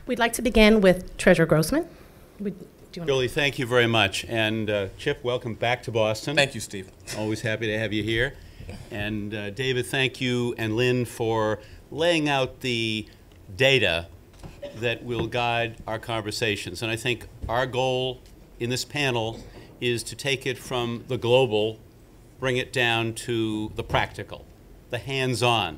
We'd like to begin with Treasurer Grossman. Julie, thank you very much. And Chip, welcome back to Boston. Thank you, Steve. Always happy to have you here. And David, thank you and Lynn for laying out the data that will guide our conversations. And I think our goal in this panel is to take it from the global, bring it down to the practical, the hands-on,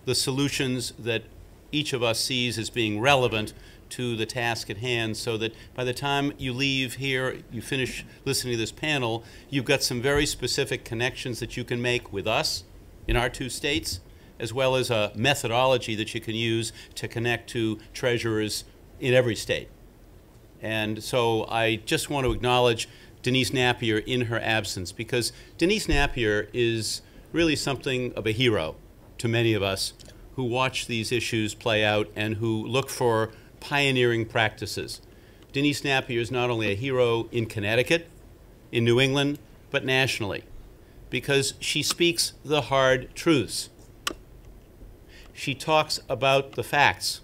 the solutions that each of us sees as being relevant to the task at hand, so that by the time you leave here, you finish listening to this panel, you've got some very specific connections that you can make with us in our two states, as well as a methodology that you can use to connect to treasurers in every state. And so I just want to acknowledge Denise Napier in her absence, because Denise Napier is really something of a hero to many of us who watch these issues play out and who look for pioneering practices. Denise Napier is not only a hero in Connecticut, in New England, but nationally, because she speaks the hard truths. She talks about the facts.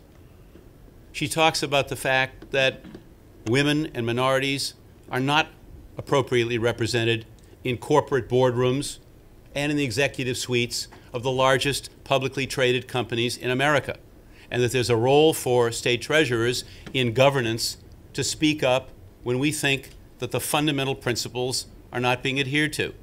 She talks about the fact that women and minorities are not appropriately represented in corporate boardrooms and in the executive suites of the largest publicly traded companies in America, and that there's a role for state treasurers in governance to speak up when we think that the fundamental principles are not being adhered to.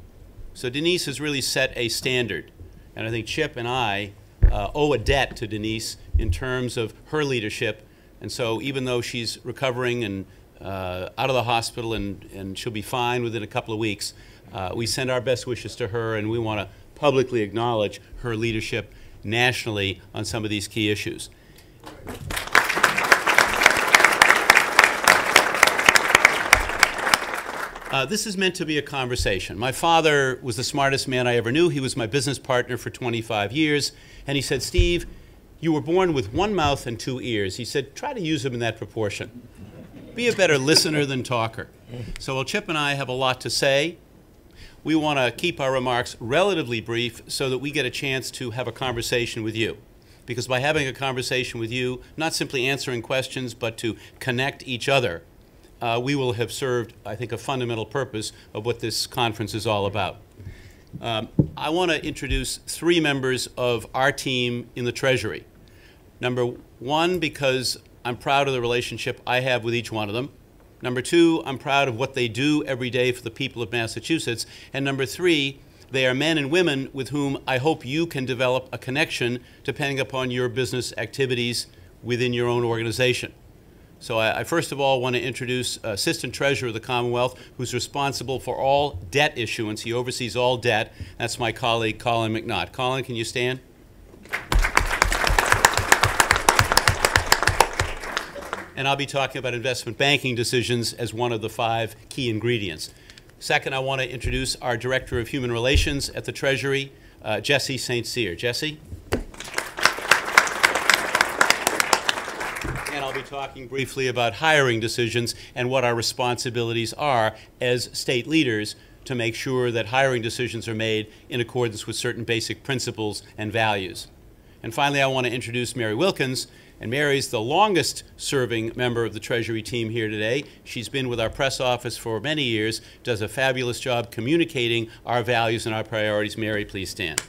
So Denise has really set a standard, and I think Chip and I owe a debt to Denise in terms of her leadership. And so even though she's recovering and out of the hospital and she'll be fine within a couple of weeks, we send our best wishes to her, and we want to publicly acknowledge her leadership nationally on some of these key issues. This is meant to be a conversation. My father was the smartest man I ever knew. He was my business partner for 25 years. And he said, Steve, you were born with one mouth and two ears. He said, try to use them in that proportion. Be a better listener than talker. So while Chip and I have a lot to say, we want to keep our remarks relatively brief so that we get a chance to have a conversation with you. Because by having a conversation with you, not simply answering questions, but to connect each other, we will have served, I think, a fundamental purpose of what this conference is all about. I want to introduce three members of our team in the Treasury. Number one, because I'm proud of the relationship I have with each one of them. Number two, I'm proud of what they do every day for the people of Massachusetts. And number three, they are men and women with whom I hope you can develop a connection depending upon your business activities within your own organization. So I first of all want to introduce Assistant Treasurer of the Commonwealth, who's responsible for all debt issuance. He oversees all debt. That's my colleague, Colin McNaught. Colin, can you stand? And I'll be talking about investment banking decisions as one of the 5 key ingredients. Second, I want to introduce our Director of Human Relations at the Treasury, Jesse St. Cyr. Jesse? And I'll be talking briefly about hiring decisions and what our responsibilities are as state leaders to make sure that hiring decisions are made in accordance with certain basic principles and values. And finally, I want to introduce Mary Wilkins. And Mary's the longest serving member of the Treasury team here today. She's been with our press office for many years, does a fabulous job communicating our values and our priorities. Mary, please stand.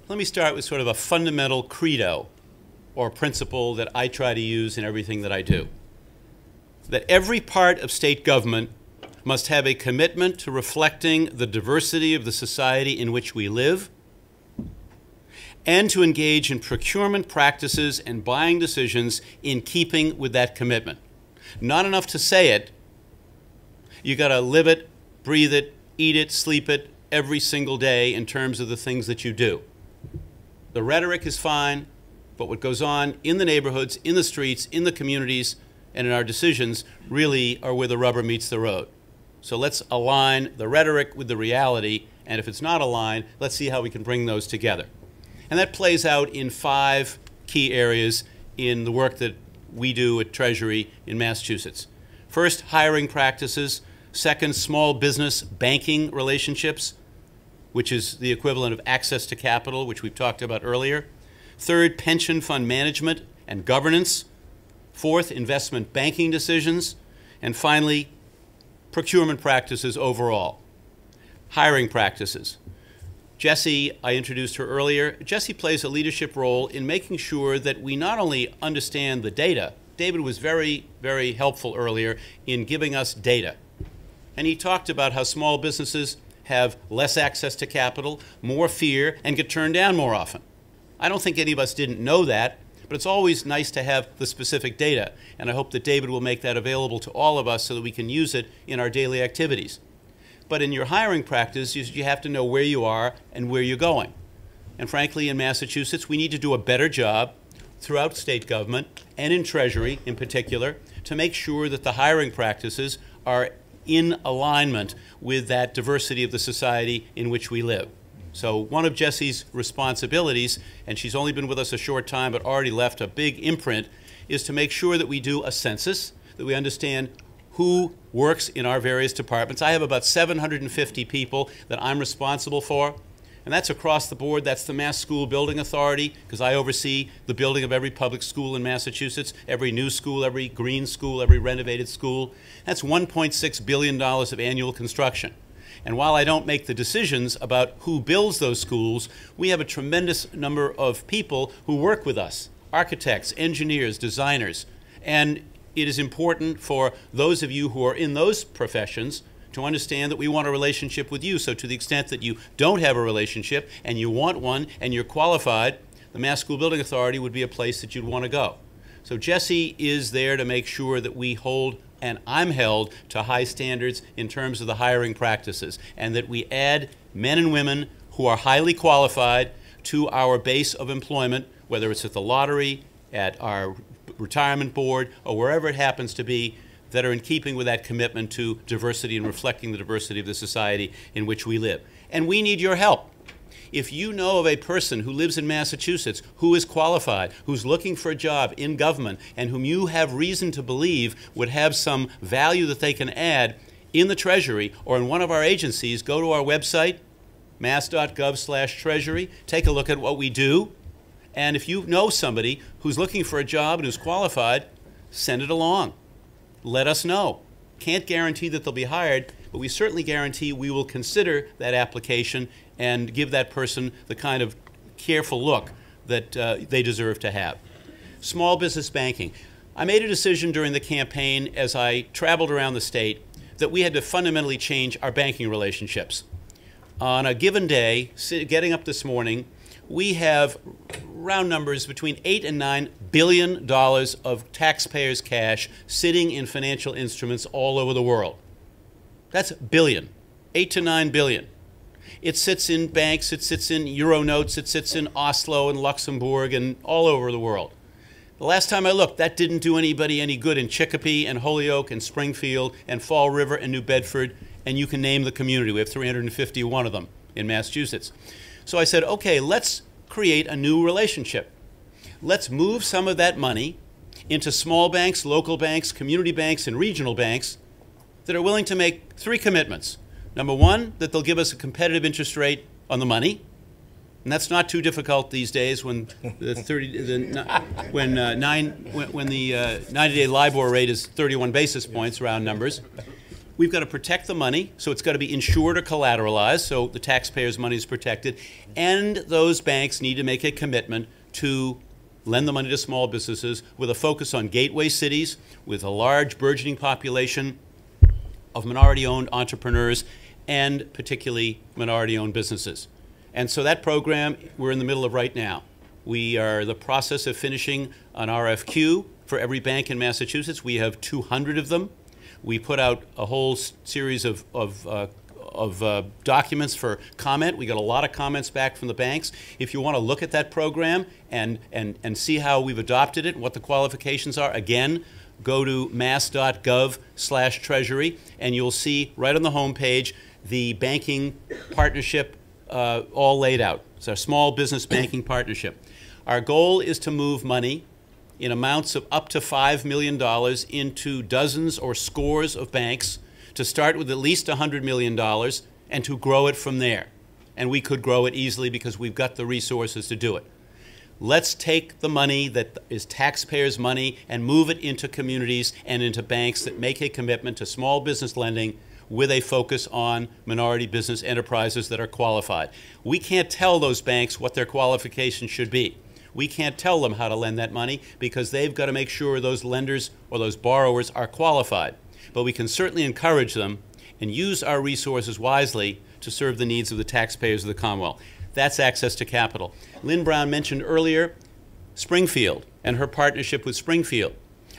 Let me start with sort of a fundamental credo or principle that I try to use in everything that I do. That every part of state government must have a commitment to reflecting the diversity of the society in which we live, and to engage in procurement practices and buying decisions in keeping with that commitment. Not enough to say it, you got to live it, breathe it, eat it, sleep it every single day in terms of the things that you do. The rhetoric is fine, but what goes on in the neighborhoods, in the streets, in the communities, and in our decisions really are where the rubber meets the road. So let's align the rhetoric with the reality, and if it's not aligned, let's see how we can bring those together. And that plays out in 5 key areas in the work that we do at Treasury in Massachusetts. First, hiring practices. Second, small business banking relationships. which is the equivalent of access to capital, which we've talked about earlier. Third, pension fund management and governance. Fourth, investment banking decisions. And finally, procurement practices overall. Hiring practices. Jessie, I introduced her earlier. Jessie plays a leadership role in making sure that we not only understand the data. David was very, very helpful earlier in giving us data. And he talked about how small businesses have less access to capital, more fear, and get turned down more often. I don't think any of us didn't know that, but it's always nice to have the specific data. And I hope that David will make that available to all of us so that we can use it in our daily activities. But in your hiring practice, you have to know where you are and where you're going. And frankly, in Massachusetts, we need to do a better job throughout state government and in Treasury in particular to make sure that the hiring practices are in alignment with that diversity of the society in which we live. So one of Jessie's responsibilities, and she's only been with us a short time but already left a big imprint, is to make sure that we do a census, that we understand who works in our various departments. I have about 750 people that I'm responsible for, and that's across the board. That's the Mass School Building Authority, because I oversee the building of every public school in Massachusetts, every new school, every green school, every renovated school. That's $1.6 billion of annual construction. And while I don't make the decisions about who builds those schools, we have a tremendous number of people who work with us, architects, engineers, designers, and it is important for those of you who are in those professions to understand that we want a relationship with you. So to the extent that you don't have a relationship and you want one and you're qualified, the Mass School Building Authority would be a place that you'd want to go. So Jessie is there to make sure that we hold, and I'm held to high standards in terms of the hiring practices, and that we add men and women who are highly qualified to our base of employment, whether it's at the lottery, at our retirement board, or wherever it happens to be, that are in keeping with that commitment to diversity and reflecting the diversity of the society in which we live. And we need your help. If you know of a person who lives in Massachusetts who is qualified, who's looking for a job in government, and whom you have reason to believe would have some value that they can add in the Treasury or in one of our agencies, go to our website, mass.gov/treasury, take a look at what we do. And if you know somebody who's looking for a job and who's qualified, send it along. Let us know. Can't guarantee that they'll be hired, but we certainly guarantee we will consider that application and give that person the kind of careful look that they deserve to have. Small business banking. I made a decision during the campaign as I traveled around the state that we had to fundamentally change our banking relationships. On a given day, getting up this morning, we have round numbers between $8 and $9 billion of taxpayers' cash sitting in financial instruments all over the world. That's billion, 8 to 9 billion. It sits in banks, it sits in euro notes, it sits in Oslo and Luxembourg and all over the world. The last time I looked, that didn't do anybody any good in Chicopee and Holyoke and Springfield and Fall River and New Bedford, and you can name the community. We have 351 of them in Massachusetts. So I said, okay, let's create a new relationship. Let's move some of that money into small banks, local banks, community banks, and regional banks that are willing to make 3 commitments. Number one, that they'll give us a competitive interest rate on the money. And that's not too difficult these days when the 90-day LIBOR rate is 31 basis points, round numbers. We've got to protect the money, so it's got to be insured or collateralized, so the taxpayers' money is protected. And those banks need to make a commitment to lend the money to small businesses with a focus on gateway cities, with a large burgeoning population of minority-owned entrepreneurs and particularly minority-owned businesses. And so that program we're in the middle of right now. We are in the process of finishing an RFQ for every bank in Massachusetts. We have 200 of them. We put out a whole series of documents for comment. We got a lot of comments back from the banks. If you want to look at that program and see how we've adopted it, what the qualifications are, again, go to mass.gov/treasury, and you'll see right on the home page the banking partnership all laid out. It's our small business banking partnership. Our goal is to move money in amounts of up to $5 million into dozens or scores of banks, to start with at least $100 million and to grow it from there. and we could grow it easily because we've got the resources to do it. Let's take the money that is taxpayers' money and move it into communities and into banks that make a commitment to small business lending with a focus on minority business enterprises that are qualified. We can't tell those banks what their qualifications should be. We can't tell them how to lend that money because they've got to make sure those lenders or those borrowers are qualified. But we can certainly encourage them and use our resources wisely to serve the needs of the taxpayers of the Commonwealth. That's access to capital. Lynn Brown mentioned earlier Springfield and her partnership with Springfield.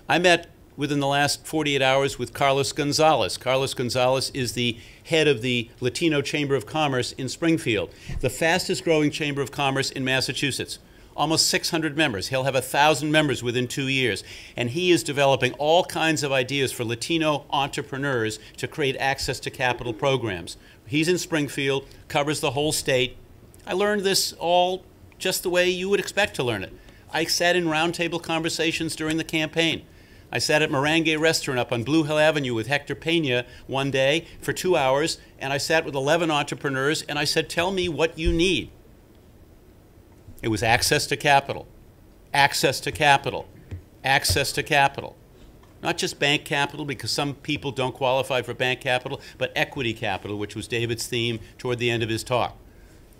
I met within the last 48 hours with Carlos Gonzalez. Carlos Gonzalez is the head of the Latino Chamber of Commerce in Springfield, the fastest growing chamber of commerce in Massachusetts. Almost 600 members. He'll have 1,000 members within 2 years. And he is developing all kinds of ideas for Latino entrepreneurs to create access to capital programs. He's in Springfield, covers the whole state. I learned this all just the way you would expect to learn it. I sat in roundtable conversations during the campaign. I sat at Merengue Restaurant up on Blue Hill Avenue with Hector Pena one day for 2 hours, and I sat with 11 entrepreneurs, and I said, tell me what you need. It was access to capital, access to capital, access to capital. Not just bank capital, because some people don't qualify for bank capital, but equity capital, which was David's theme toward the end of his talk.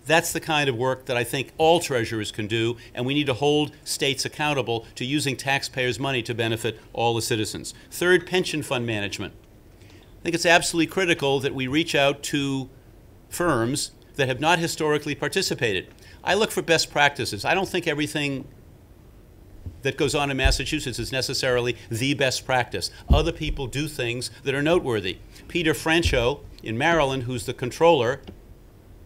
That's the kind of work that I think all treasurers can do, and we need to hold states accountable to using taxpayers' money to benefit all the citizens. Third, pension fund management. I think it's absolutely critical that we reach out to firms that have not historically participated. I look for best practices. I don't think everything that goes on in Massachusetts is necessarily the best practice. Other people do things that are noteworthy. Peter Francho in Maryland, who's the controller,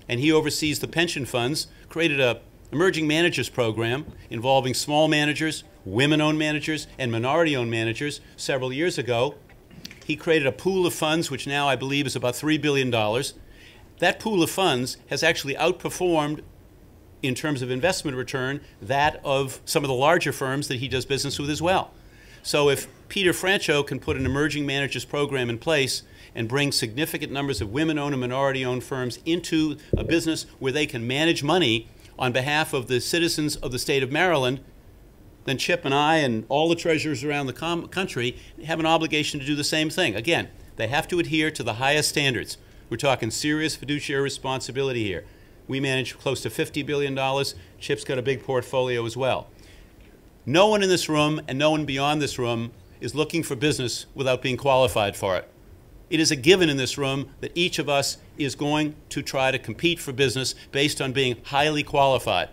and he oversees the pension funds, created a emerging managers program involving small managers, women-owned managers, and minority-owned managers several years ago. He created a pool of funds, which now I believe is about $3 billion. That pool of funds has actually outperformed, in terms of investment return, that of some of the larger firms that he does business with as well. So if Peter Francho can put an emerging managers program in place and bring significant numbers of women-owned and minority-owned firms into a business where they can manage money on behalf of the citizens of the state of Maryland, then Chip and I and all the treasurers around the country have an obligation to do the same thing. Again, they have to adhere to the highest standards. We're talking serious fiduciary responsibility here. We manage close to $50 billion. Chip's got a big portfolio as well. No one in this room and no one beyond this room is looking for business without being qualified for it. It is a given in this room that each of us is going to try to compete for business based on being highly qualified.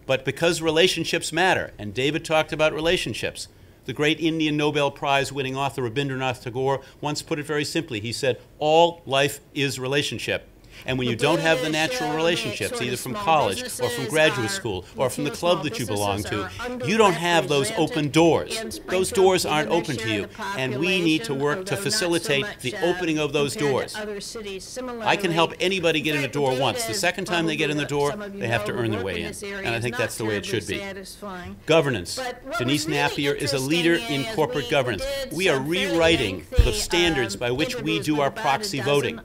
But because relationships matter, and David talked about relationships, the great Indian Nobel Prize winning author Rabindranath Tagore once put it very simply. He said, all life is relationship. And when you don't have the natural relationships, either from college or from graduate school or from the club that you belong to, you don't have those open doors. Those doors aren't open to you. And we need to work to facilitate the opening of those doors. I can help anybody get in a door once. The second time they get in the door, they have to earn their way in. And I think that's the way it should be. Governance. Denise Napier is a leader in corporate governance. We are rewriting the standards by which we do our proxy voting,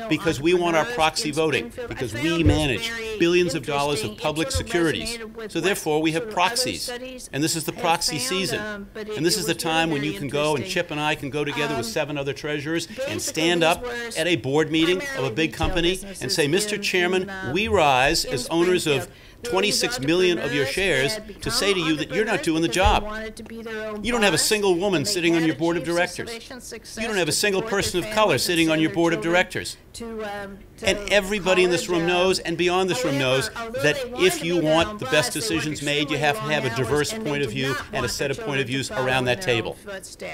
because we want our proxy voting, because we manage billions of dollars of public securities. So therefore we have proxies, and this is the proxy season, and this is the time when you can go, and Chip and I can go together with 7 other treasurers and stand up at a board meeting of a big company and say, Mr. Chairman, we rise as owners of 26 million of your shares to say to you that you're not doing the job. You don't have a single woman sitting on your board of directors. You don't have a single person of color sitting on your board of directors. And everybody in this room knows, and beyond this room knows, that if you want the best decisions made, you have to have a diverse point of view and a set of point of views around that table.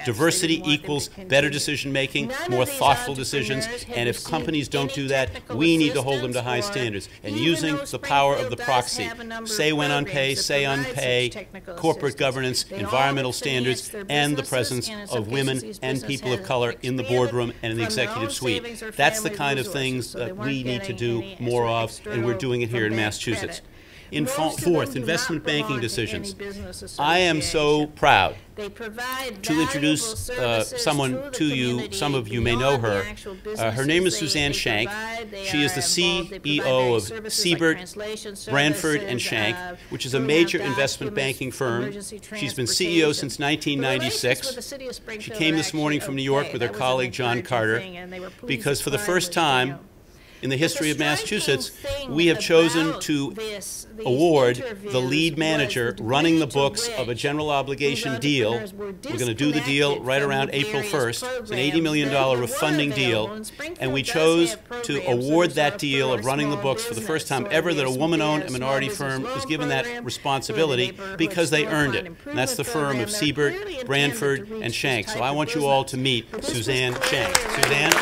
Diversity equals better decision making, more thoughtful decisions, and if companies don't do that, we need to hold them to high standards. And using the power of the proxy, say when on pay, say on pay, corporate governance, environmental standards, and the presence of women and people of color in the boardroom and in the executive suite. That's the kind of things that we need to do more of, and we're doing it here in Massachusetts. Fourth, investment banking decisions. I am so proud to introduce someone to you. Some of you may know her. Her name is Suzanne Shank. She is the CEO of Siebert, Branford and Shank, which is a major investment banking firm. She's been CEO since 1996. She came this morning from New York with her colleague John Carter because for the first time in the history of Massachusetts, we have chosen to award the lead manager running the books of a general obligation deal. We're going to do the deal right around April 1st. It's an $80 million refunding deal, and we chose to award that deal of running the books for the first time ever that a woman-owned and minority firm was given that responsibility because they earned it. And that's the firm of Siebert, Branford, and Shank. So I want you all to meet Suzanne Shank. Suzanne?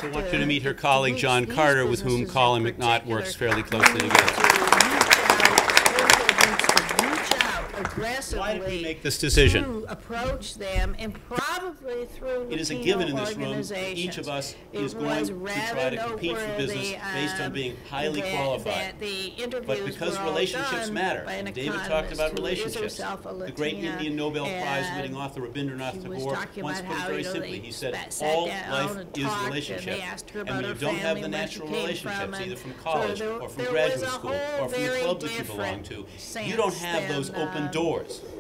I want you to meet her colleague John Carter, with whom Colin McNaught works fairly closely together. Why did we make this decision? To approach them and probably through it is a given in this room that each of us is going to try to compete for business based on being highly qualified. But because relationships matter, and David talked about relationships, the great Indian Nobel Prize-winning author Rabindranath Tagore once put it very simply. He said, all life is relationship. And when you don't have the natural relationships, either from college or from graduate school or from the club that you belong to, you don't have those open doors.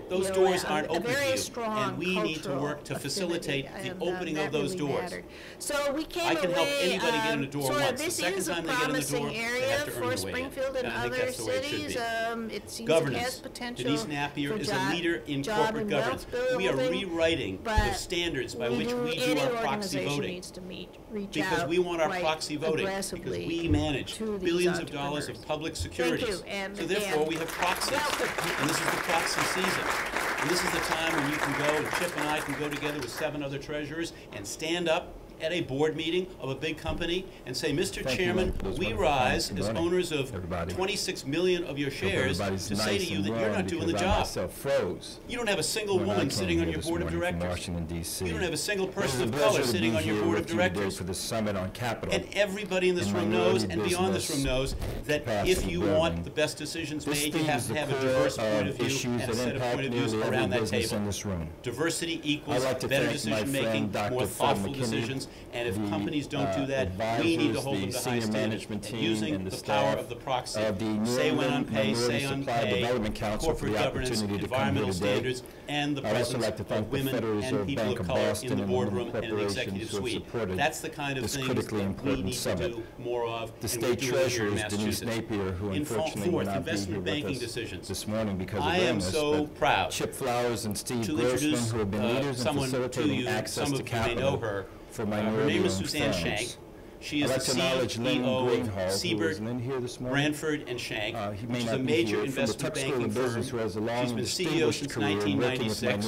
Those doors aren't open to you, and we need to work to facilitate the opening of those doors. So we came I can help anybody get in the door once. The this second is a time they get in the door, promising they area have to earn for their way in. Springfield and And I think other that's the way it should cities. be. It seems it has Governance. potential. Denise Napier for is a leader in corporate governance. We are rewriting the standards by which we do our proxy voting. Because we want our proxy voting, because we manage billions of dollars of public securities. So therefore, we have proxies. And this is the proxy season. And this is the time when you can go, and Chip and I can go together with 7 other treasurers and stand up at a board meeting of a big company and say, Mr. Chairman, we rise as owners of 26 million of your shares to say to you that you're not doing the job. You don't have a single woman sitting on your board of directors. You don't have a single person of color sitting on your board of directors. And everybody in this room knows, and beyond this room knows, that if you want the best decisions made, you have to have a diverse point of view and a set of point of views around that table. Diversity equals better decision making, more thoughtful decisions. And if companies don't do that, we need to hold them to high standards. And using the power of the proxy, say when on pay, say on pay, corporate governance, environmental standards, and the presence of women and people of color in the boardroom and in the executive suite. That's the kind of things that we need to do more of, and we're doing here in Massachusetts. In fourth, investment banking decisions. I am so proud to introduce someone to you. Some of you may know her. Her name is Suzanne Shank. She is the CEO of Siebert, Branford and Shank, which is a major investment banking firm. She's been CEO since 1996.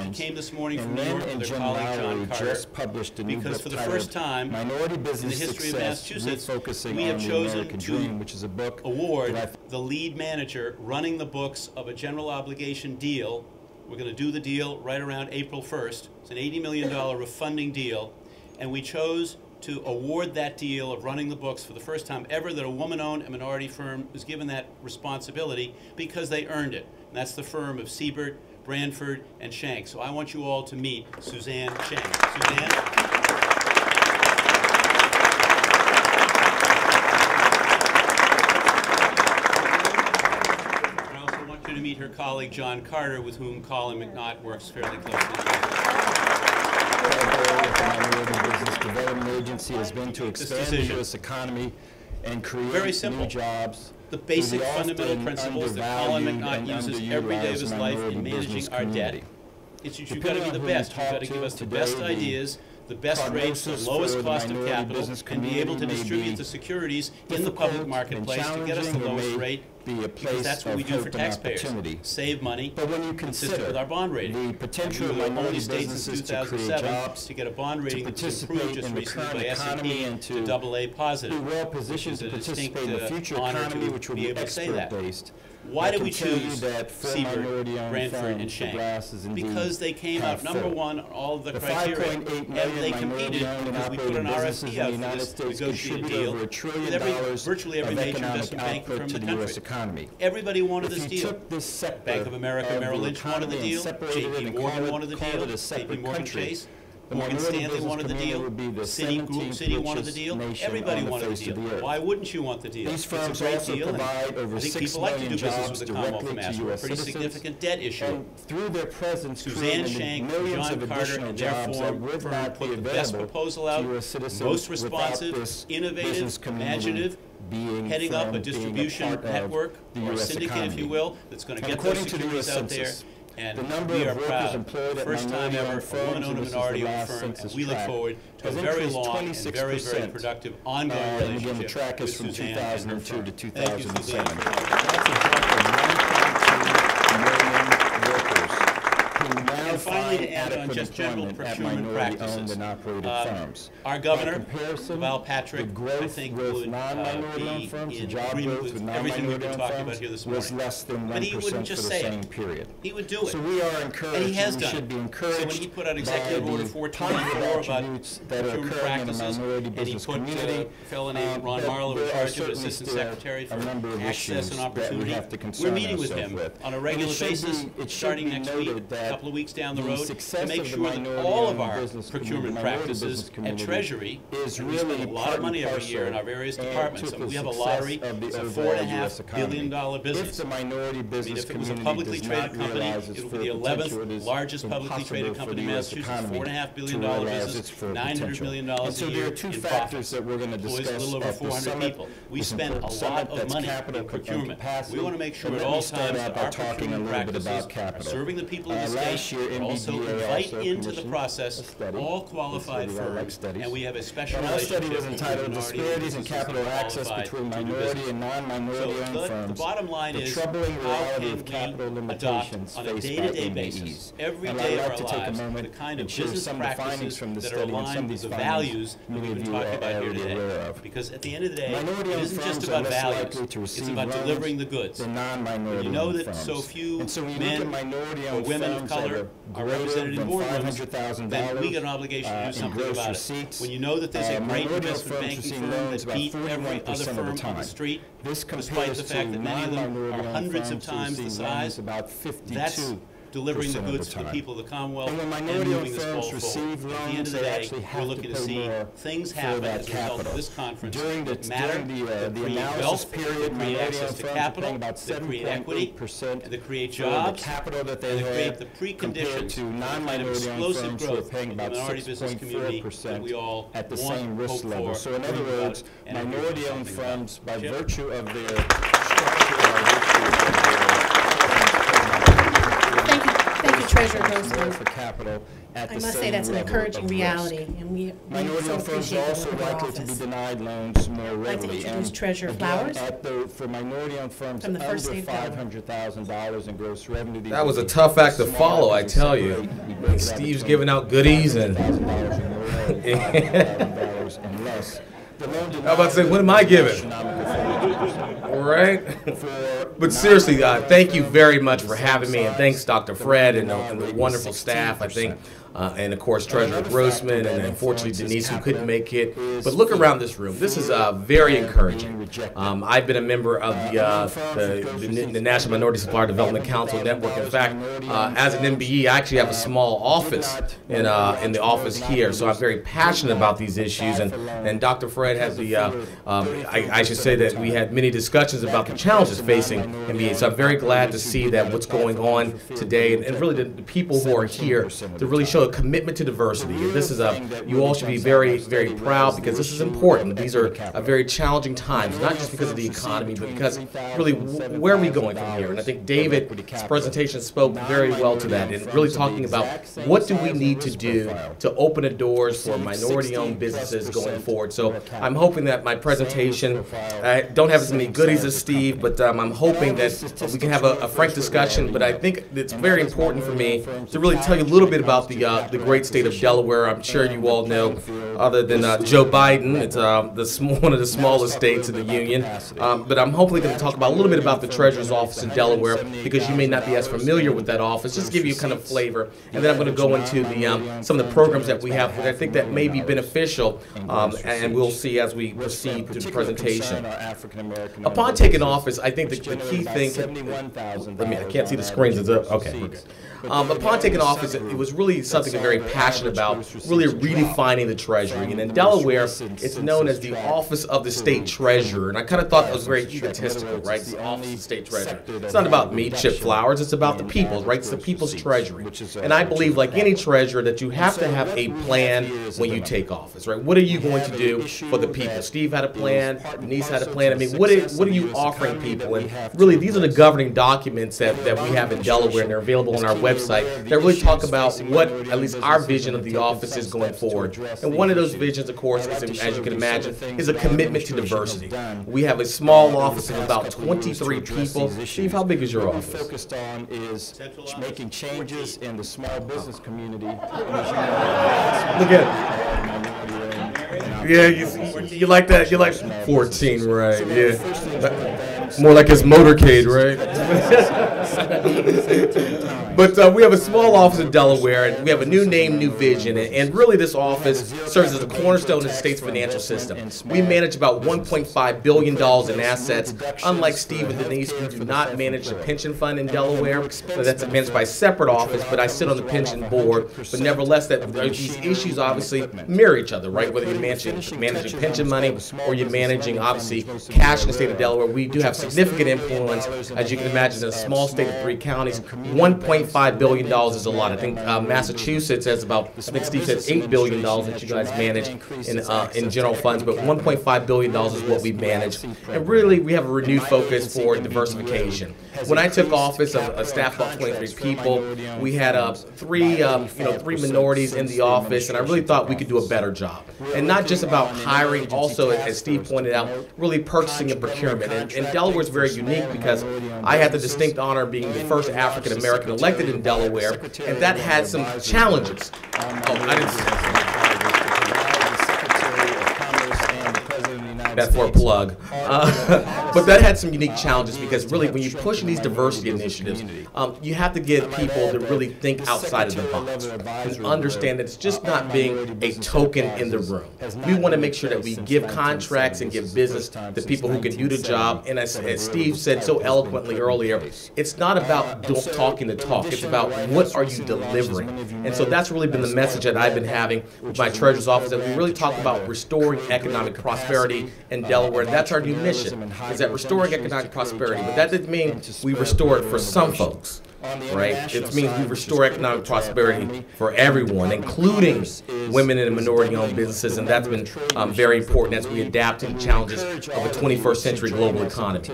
She came this morning from New York with her colleague John Carter because for the first time in the history of Massachusetts, we have chosen to award the lead manager running the books of a general obligation deal. We're going to do the deal right around April 1st. It's an $80 million refunding deal, and we chose to award that deal of running the books for the first time ever that a woman-owned and minority firm was given that responsibility because they earned it. And that's the firm of Siebert, Branford, and Shank. So I want you all to meet Suzanne Shank. Suzanne? To meet her colleague John Carter, with whom Colin McNaught works fairly closely together. The Business Development Agency has been to expand the U.S. economy and create new jobs. The basic fundamental principles that Colin McNaught uses every day of his life in managing our debt. It's you've got to be the best. You've got to give us the best ideas, the best rates, the lowest cost of capital, and be able to distribute the securities in the public marketplace to get us the lowest rate, because that's what we do for taxpayers. Save money, but when you consistent with our bond rating. The potential we were the only state businesses since to create 2007 jobs, to get a bond rating that was improved just recently by economy, S&P and to AA positive. Be well positioned to participate in the future economy, which will be export-based. Why did we tell you choose that for Seabird, minority-owned Brantford, firms, and the Shank? glass is indeed Because they came out half number full. one on all of the The criteria. 5.8 And million they competed minority-owned and because we put operating an businesses RFP in out the for United this States negotiated contribute deal over $1 trillion with virtually every of major economic investment banker output from to the the U.S. country. economy. Everybody wanted this If you deal. took this sector Bank of America, of Merrill the Lynch wanted the economy deal. and separated it JP and Morgan wanted the called deal. it a JP separate Morgan country, Chase. the Morgan minority Stanley business wanted the community deal. would be the Citi wanted the 17th deal. richest Everybody nation on the wanted the face of deal. the earth. Why wouldn't you want the deal? These firms it's a great also deal, and provide over I think 6 people like to million do business jobs with the Commonwealth directly of to Mass. U.S. Pretty citizens. significant debt issue. And through their presence, Suzanne created Shank, millions John of Carter, additional and their jobs that firm would not be put the best available proposal to out, U.S. citizens most without responsive, this innovative, business community imaginative, being heading up firm, a being distribution part of network the or US syndicate, if economy. you will, that's going to And get those according to the securities US out there. Census, And the number we of are workers proud. employed at First time ever, minority-owned a firms, woman-owned and this is the minority-owned last firm, and census we look track, forward to a has very increased long and very, very 26%. productive ongoing And again, relationship the track is with from Suzanne and her 2002 firm. to Thank you, 2007. Suzanne. That's a drop of 1.2 million workers who now And finally, find to end on adequate just general employment at procurement minority-owned practices. and operated firms. Our governor, By comparison, Val Patrick, the growth I think with would non-minority-owned be firms, the in job agreement growth with with everything we've been non-minority-owned talking about firms here this was morning. less than But he 1% wouldn't for just the say same it. period. He would do it. So we are encouraged, And he has we done should be it. encouraged So when he put out by Executive the Order tons 424 of about attributes that are procurement occurring in the practices, minority and he business put community. felony Ron that Marlowe in there are charge of certainly Assistant still Secretary for a number of access issues and that we opportunity. have to We're concern meeting with ourselves him with. on a And regular it should basis, be- it should starting be next week, noted a that couple of weeks down the the road, to success make of the sure that minority all of owned our business procurement community, minority practices business and community Treasury, is and we spend a really lot part of money and every year in our parcel various and departments. to And we the have a success lottery. of the It's a overall US $4.5 economy. billion business. If the minority I mean, business if it was a community publicly does traded not company, realize its it would be full the 11th potential, it is largest publicly traded impossible for company in the US Massachusetts, economy $4.5 billion to realize business, its full $900 potential. million And a so year there are two in factors profits. that we're going to Employs discuss a little over at the 400 summit. people. We This spend a important lot summit of that's money capital in procurement. capacity. We want to make sure And at let me all start times out that by our talking a procurement little bit practices about are capital. serving the people of the Last state, year, but also NBDA invite also into the commissioned process a study. all qualified A study, I like firms, studies. and we have a special And our study relationship was with entitled minority Disparities in businesses that Capital are Access qualified Between to do Minority business. and Non-Minority Owned So Firms. the bottom line the is, troubling how reality can of capital we adopt limitations on a faced by day-to-day MBEs. basis, every And day I'd of like our to take a lives, moment the kind of and share business some of the findings practices from the that are study and some aligned of with these the findings values that many we've of been you talking are about here already today? aware of. Because at the end of the day, it Minority-owned isn't just firms about are less values. likely to It's receive about loans delivering the goods. than When non-minority you know owned that firms. so few And so when you men look at minority or owned women of firms color that are greater represented in than boardrooms, $500,000 then we get an obligation to do in something gross about receipts. it. When you know that there's a great Minority-owned investment firms banking receive firm loans that about beat every 41% other of the firm on the time. street, This despite compares the fact to that many of them are non-minority-owned hundreds of firms who times the receive size, loans about 52%. that's delivering the of the goods to the time. people of the Commonwealth And when and minority-owned moving this ball firms receive forward. At the end loans, of the they day, actually we're have looking to to pay see more things for happen that as a result of capital. this conference During the that matter, that create analysis wealth, period, that create minority-owned access to firms are capital, paying about that create equity, 7.8% and that create for jobs, the capital that they and that create have the compared preconditions to for the kind of non-minority-owned explosive firms who are growth paying of the about minority business community that we all 6.4% at the want, same risk hope level. for, So in other dream about, words, and are doing minority-owned something about. firms, by Jim? virtue of their structure, by virtue of Thank you, Treasurer more Grossman. for capital at I the must say same that's an level encouraging of risk. reality, and we so Minority-owned firms appreciate are the also work of our likely to be office. denied loans more like to readily. introduce And Treasurer again, Flowers for minority-owned firms from the under First State Governor. $500,000 in gross revenue. these That was would a be tough act to small follow, I because we tell you. separate- we break it out Steve's between giving out goodies and $500,000 or more and $500,000 and less. The loan How about to say, what am I giving? astronomical right? for But seriously, thank you very much for having me, and thanks Dr. Fred and the wonderful staff, I think, and of course Treasurer Grossman, and unfortunately Denise who couldn't make it. But look around this room. This is very encouraging. I've been a member of the National Minority Supplier Development Council Network. In fact, as an MBE, I actually have a small office in the office here, so I'm very passionate about these issues. And Dr. Fred has the, I should say that we had many discussions about the challenges facing MBA. So I'm very glad to see that what's going on today, and really the people who are here to really show a commitment to diversity. And this is you all should be very, very proud, because this is important. These are very challenging times, not just because of the economy, but because really where are we going from here? And I think David's presentation spoke very well to that, and really talking about what do we need to do to open the doors for minority-owned businesses going forward. So I'm hoping that my presentation, I don't have as many goodies as Steve, but I'm hoping that we can have a frank discussion. But I think it's very important for me to really tell you a little bit about the the great state of Delaware. I'm sure you all know, other than Joe Biden, it's one of the smallest states in the union. But I'm hopefully going to talk about a little bit about the Treasurer's Office in Delaware, because you may not be as familiar with that office. Just to give you kind of flavor, and then I'm going to go into the some of the programs that we have, which I think that may be beneficial, and we'll see as we proceed through the presentation. Upon taking office, I think the key thing. I can't see the screens. Is up? Okay, we're good. Upon taking office, it was really something I'm very passionate about, really redefining the Treasury. And in Delaware, it's known as the Office of the State Treasurer. And I kind of thought that was very egotistical, right? The Office of the State Treasurer. It's not about me, Chip Flowers. It's about the people, right? It's the people's treasury. And I believe, like any treasurer, that you have to have a plan when you take office, right? What are you going to do for the people? Steve had a plan. Denise had a plan. I mean, what are you offering people? And really, these are the governing documents that we have in Delaware, and they're available on our website that really talk about what at least our vision of the office is going forward. And one of those visions, of course, is, as you can imagine, is a commitment to diversity. We have a small office of about 23 people. Steve, how big is your office? What we're focused on is making changes in the small business community. Look at it. Yeah, you like that? You like 14, right? Yeah. More like his motorcade, right? But we have a small office in Delaware, and we have a new name, new vision, and really this office serves as a cornerstone of the state's financial system. We manage about $1.5 billion in assets. Unlike Steve and Denise, we do not manage the pension fund in Delaware. So that's managed by a separate office, but I sit on the pension board. But nevertheless, these issues obviously mirror each other, right? Whether you're managing pension money or you're managing, obviously, cash in the state of Delaware, we do have significant influence. As you can imagine, in a small state of 3 counties, $1.5 billion is a lot. I think Massachusetts has about, I think Steve said $8 billion that you guys manage in general funds, but $1.5 billion is what we manage. And really, we have a renewed focus for diversification. When I took office, a staff of about 23 people, we had three minorities in the office, and I really thought we could do a better job. And not just about hiring, also, as Steve pointed out, really purchasing and procurement. And Delaware is very unique because I had the distinct honor of being the first African American elected in Delaware, and that had some challenges. That's for a plug. But that had some unique challenges because really when you push these diversity initiatives, you have to get people to really think outside of the box and understand that it's just not being a token in the room. We want to make sure that we give contracts and give business to people who can do the job. And as Steve said so eloquently earlier, it's not about talking the talk. It's about what are you delivering. And so that's really been the message that I've been having with my Treasurer's Office, that we really talk about restoring economic prosperity in Delaware. That's our new mission, is that restoring economic prosperity. But that doesn't mean we restore it for some folks, right? It means we restore economic prosperity for everyone, including women and minority-owned businesses, and that's been very important as we adapt to the challenges of a 21st century global economy.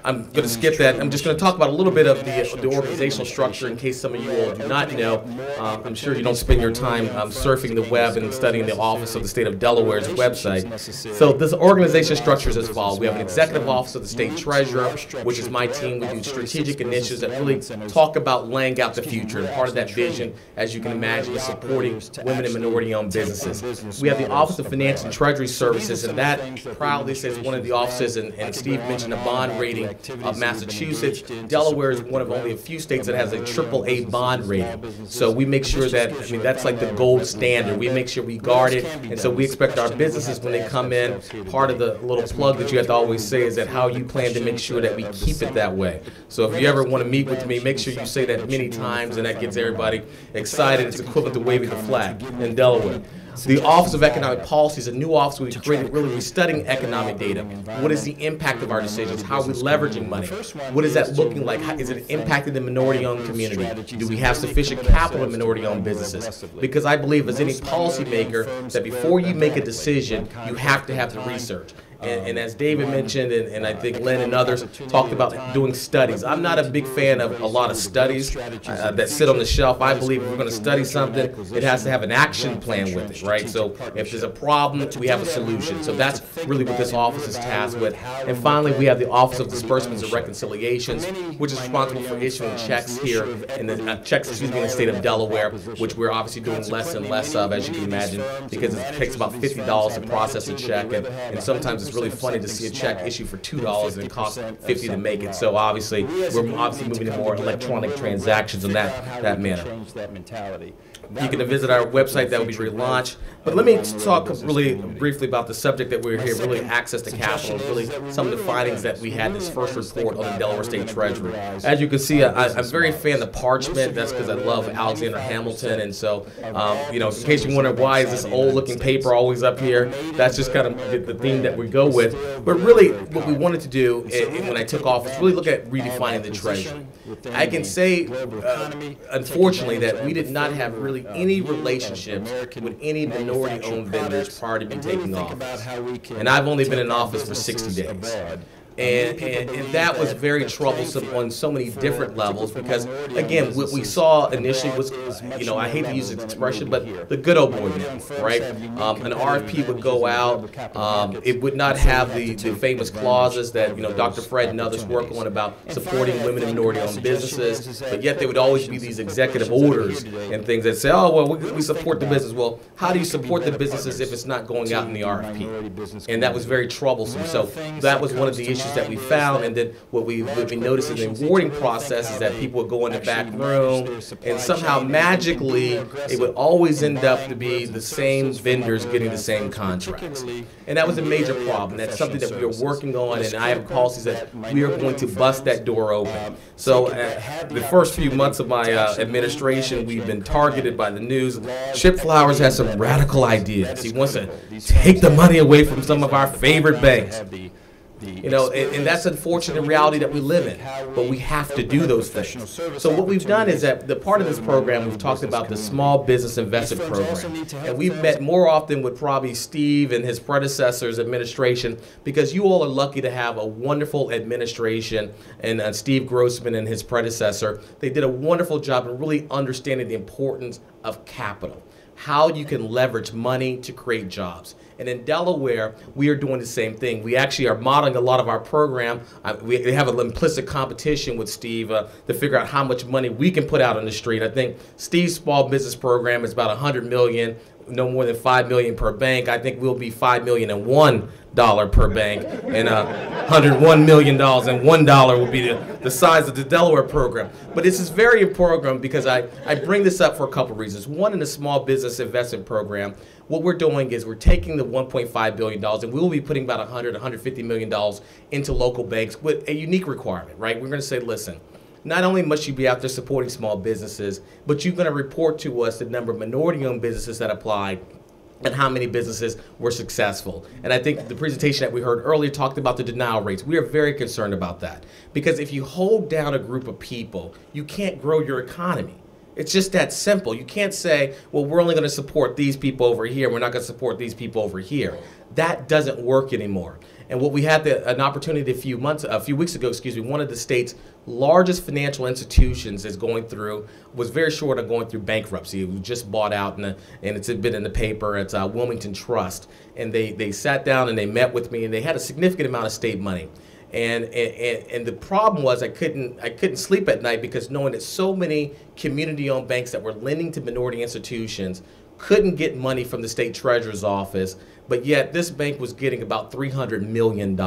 I'm going to skip that. I'm just going to talk about a little bit of the organizational structure in case some of you all do not know. I'm sure you don't spend your time surfing the web and studying the Office of the State of Delaware's website. So this organization structure is as follows. We have an Executive Office of the State Treasurer, which is my team. We do strategic initiatives that really talk about laying out the future. And part of that vision, as you can imagine, is supporting women and minority-owned businesses. We have the Office of Finance and Treasury Services, and that proudly says one of the offices, and Steve mentioned a bond rating of Massachusetts. Delaware is one of only a few states that has a AAA bond rating. So we make sure that, I mean, that's like the gold standard. We make sure we guard it, and so we expect our businesses when they come in, part of the little plug that you have to always say is that how you plan to make sure that we keep it that way. So if you ever want to meet with me, make sure you say that many times, and that gets everybody excited. It's equivalent to waving the flag in Delaware. The Office of Economic Policy is a new office we created. Really, we're studying economic data. What is the impact of our decisions? How are we leveraging money? What is that looking like? How, is it impacting the minority-owned community? Do we have sufficient capital in minority-owned businesses? Because I believe, as any policymaker, that before you make a decision, you have to have the research. And as David mentioned, and I think Len and others talked about doing studies. I'm not a big fan of a lot of studies that sit on the shelf. I believe if we're going to study something, it has to have an action plan with it, right? So if there's a problem, we have a solution. So that's really what this office is tasked with. And finally, we have the Office of Disbursements and Reconciliations, which is responsible for issuing checks here in the in the state of Delaware, which we're obviously doing less and less of, as you can imagine, because it takes about $50 to process a check, and sometimes it's really funny to see a check issued for $2 and it costs $50 to make it. So obviously, we're moving to more electronic transactions in that manner. You can visit our website that will be relaunched. But let me talk really briefly about the subject that we're here, really access to capital, really some of the findings that we had in this first report on the Delaware State Treasury. As you can see, I'm very fan of the parchment. That's because I love Alexander Hamilton. And so, in case you wonder why is this old-looking paper always up here, that's just kind of the theme that we go with. But really, what we wanted to do when I took office, really look at redefining the Treasury. I can say, unfortunately, that we did not have really any relationships with any minority-owned vendors prior to me taking office. And I've only been in office for 60 days. And that was very troublesome on so many different levels because, again, what we saw initially was, I hate to use this expression, but the good old boy myth, right? An RFP would go out. It would not have the famous clauses that, Dr. Fred and others work on about supporting women and minority-owned businesses, but yet there would always be these executive orders and things that say, oh, well, we support the business. Well, how do you support the businesses if it's not going out in the RFP? And that was very troublesome. So that was one of the issues that we found, and then what we noticed in the awarding process is that people would go in the back room, and somehow magically it would always end up to be the same vendors getting the same contracts. And that was a major problem. That's something that we are working on, and I have policies that we are going to bust that door open. So the first few months of my administration, we've been targeted by the news. Chip Flowers has some radical ideas. He wants to take the money away from some of our favorite banks. And that's an unfortunate reality that we live in, but we have to do those things. So what we've done is that the part of this program, we've talked about the Small Business Investment Program, and we've met more often with probably Steve and his predecessor's administration because you all are lucky to have a wonderful administration and Steve Grossman and his predecessor. They did a wonderful job in really understanding the importance of capital, how you can leverage money to create jobs. And in Delaware, we are doing the same thing. We actually are modeling a lot of our program. We have an implicit competition with Steve to figure out how much money we can put out on the street. I think Steve's small business program is about $100 million, no more than $5 million per bank. I think we'll be $5 million and $1 per bank, and $101 million and $1 will be the size of the Delaware program. But this is very important because I bring this up for a couple reasons. One, in the Small Business Investment Program, what we're doing is we're taking the $1.5 billion and we will be putting about $150 million into local banks with a unique requirement, right? We're going to say, listen, not only must you be out there supporting small businesses, but you're going to report to us the number of minority-owned businesses that applied and how many businesses were successful. And I think the presentation that we heard earlier talked about the denial rates. We are very concerned about that because if you hold down a group of people, you can't grow your economy. It's just that simple. You can't say, well, we're only going to support these people over here. We're not going to support these people over here. That doesn't work anymore. And what we had an opportunity a few weeks ago, one of the state's largest financial institutions was very short on going through bankruptcy. It was just bought out, and it's been in the paper. It's Wilmington Trust. And they sat down and they met with me, and they had a significant amount of state money. And the problem was I couldn't sleep at night because knowing that so many community-owned banks that were lending to minority institutions couldn't get money from the state treasurer's office, but yet this bank was getting about $300 million.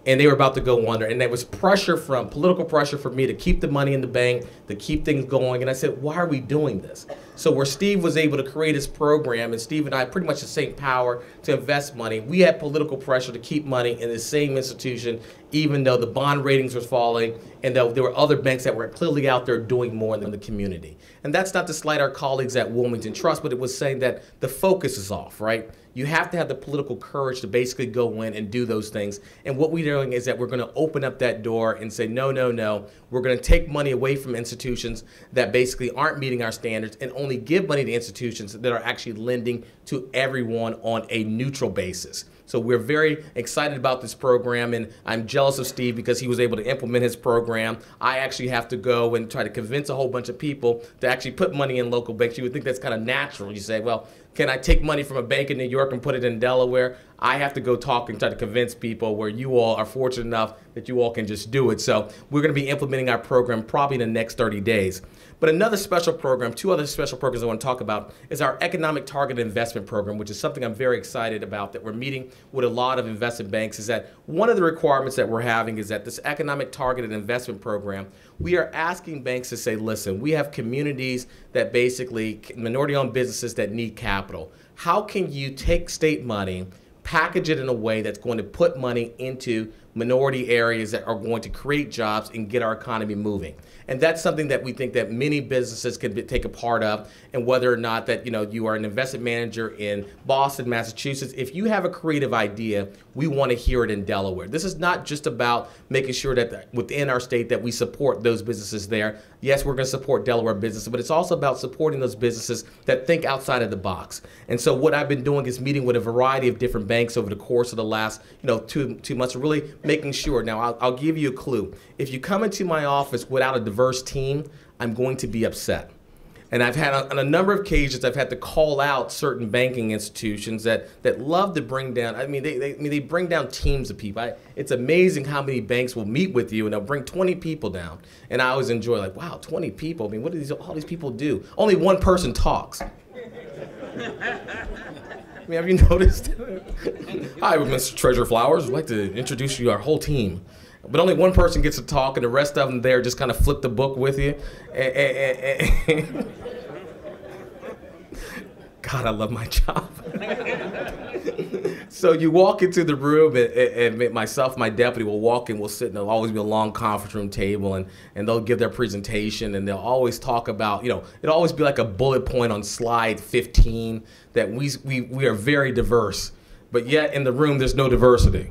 And they were about to go under. And there was political pressure for me to keep the money in the bank, to keep things going. And I said, why are we doing this? So where Steve was able to create his program, and Steve and I pretty much the same power to invest money, we had political pressure to keep money in the same institution, even though the bond ratings were falling, and though there were other banks that were clearly out there doing more in the community. And that's not to slight our colleagues at Wilmington Trust, but it was saying that the focus is off, right? You have to have the political courage to basically go in and do those things. And what we're doing is that we're going to open up that door and say, no, no, no. We're going to take money away from institutions that basically aren't meeting our standards and only give money to institutions that are actually lending to everyone on a neutral basis. So we're very excited about this program, and I'm jealous of Steve because he was able to implement his program. I actually have to go and try to convince a whole bunch of people to actually put money in local banks. You would think that's kind of natural. You say, well, can I take money from a bank in New York and put it in Delaware? I have to go talk and try to convince people, where you all are fortunate enough that you all can just do it. So we're going to be implementing our program probably in the next 30 days. But another special program, two other special programs I want to talk about, is our Economic Targeted Investment Program, which is something I'm very excited about, that we're meeting with a lot of investment banks. Is that one of the requirements that we're having is that this Economic Targeted Investment Program, we are asking banks to say, listen, we have communities that basically, minority-owned businesses that need capital. How can you take state money, package it in a way that's going to put money into minority areas that are going to create jobs and get our economy moving? And that's something that we think that many businesses can take a part of. And whether or not that you are an investment manager in Boston, Massachusetts, if you have a creative idea, we want to hear it in Delaware. This is not just about making sure that within our state that we support those businesses there. Yes, we're going to support Delaware businesses, but it's also about supporting those businesses that think outside of the box. And so what I've been doing is meeting with a variety of different banks over the course of the last two months, really making sure. Now, I'll give you a clue. If you come into my office without a diverse team, I'm going to be upset. And I've had, on a number of occasions, I've had to call out certain banking institutions that love to bring down, they bring down teams of people. It's amazing how many banks will meet with you and they'll bring 20 people down. And I always enjoy, like, wow, 20 people. I mean, what do all these people do? Only one person talks. Have you noticed? Hi, Mr. Treasurer Flowers. I'd like to introduce you to our whole team. But only one person gets to talk, and the rest of them there just kind of flip the book with you. God, I love my job. So you walk into the room, and myself, my deputy will walk in, we'll sit, and there'll always be a long conference room table, and they'll give their presentation, and they'll always talk about, it'll always be like a bullet point on slide 15 that we are very diverse, but yet in the room there's no diversity.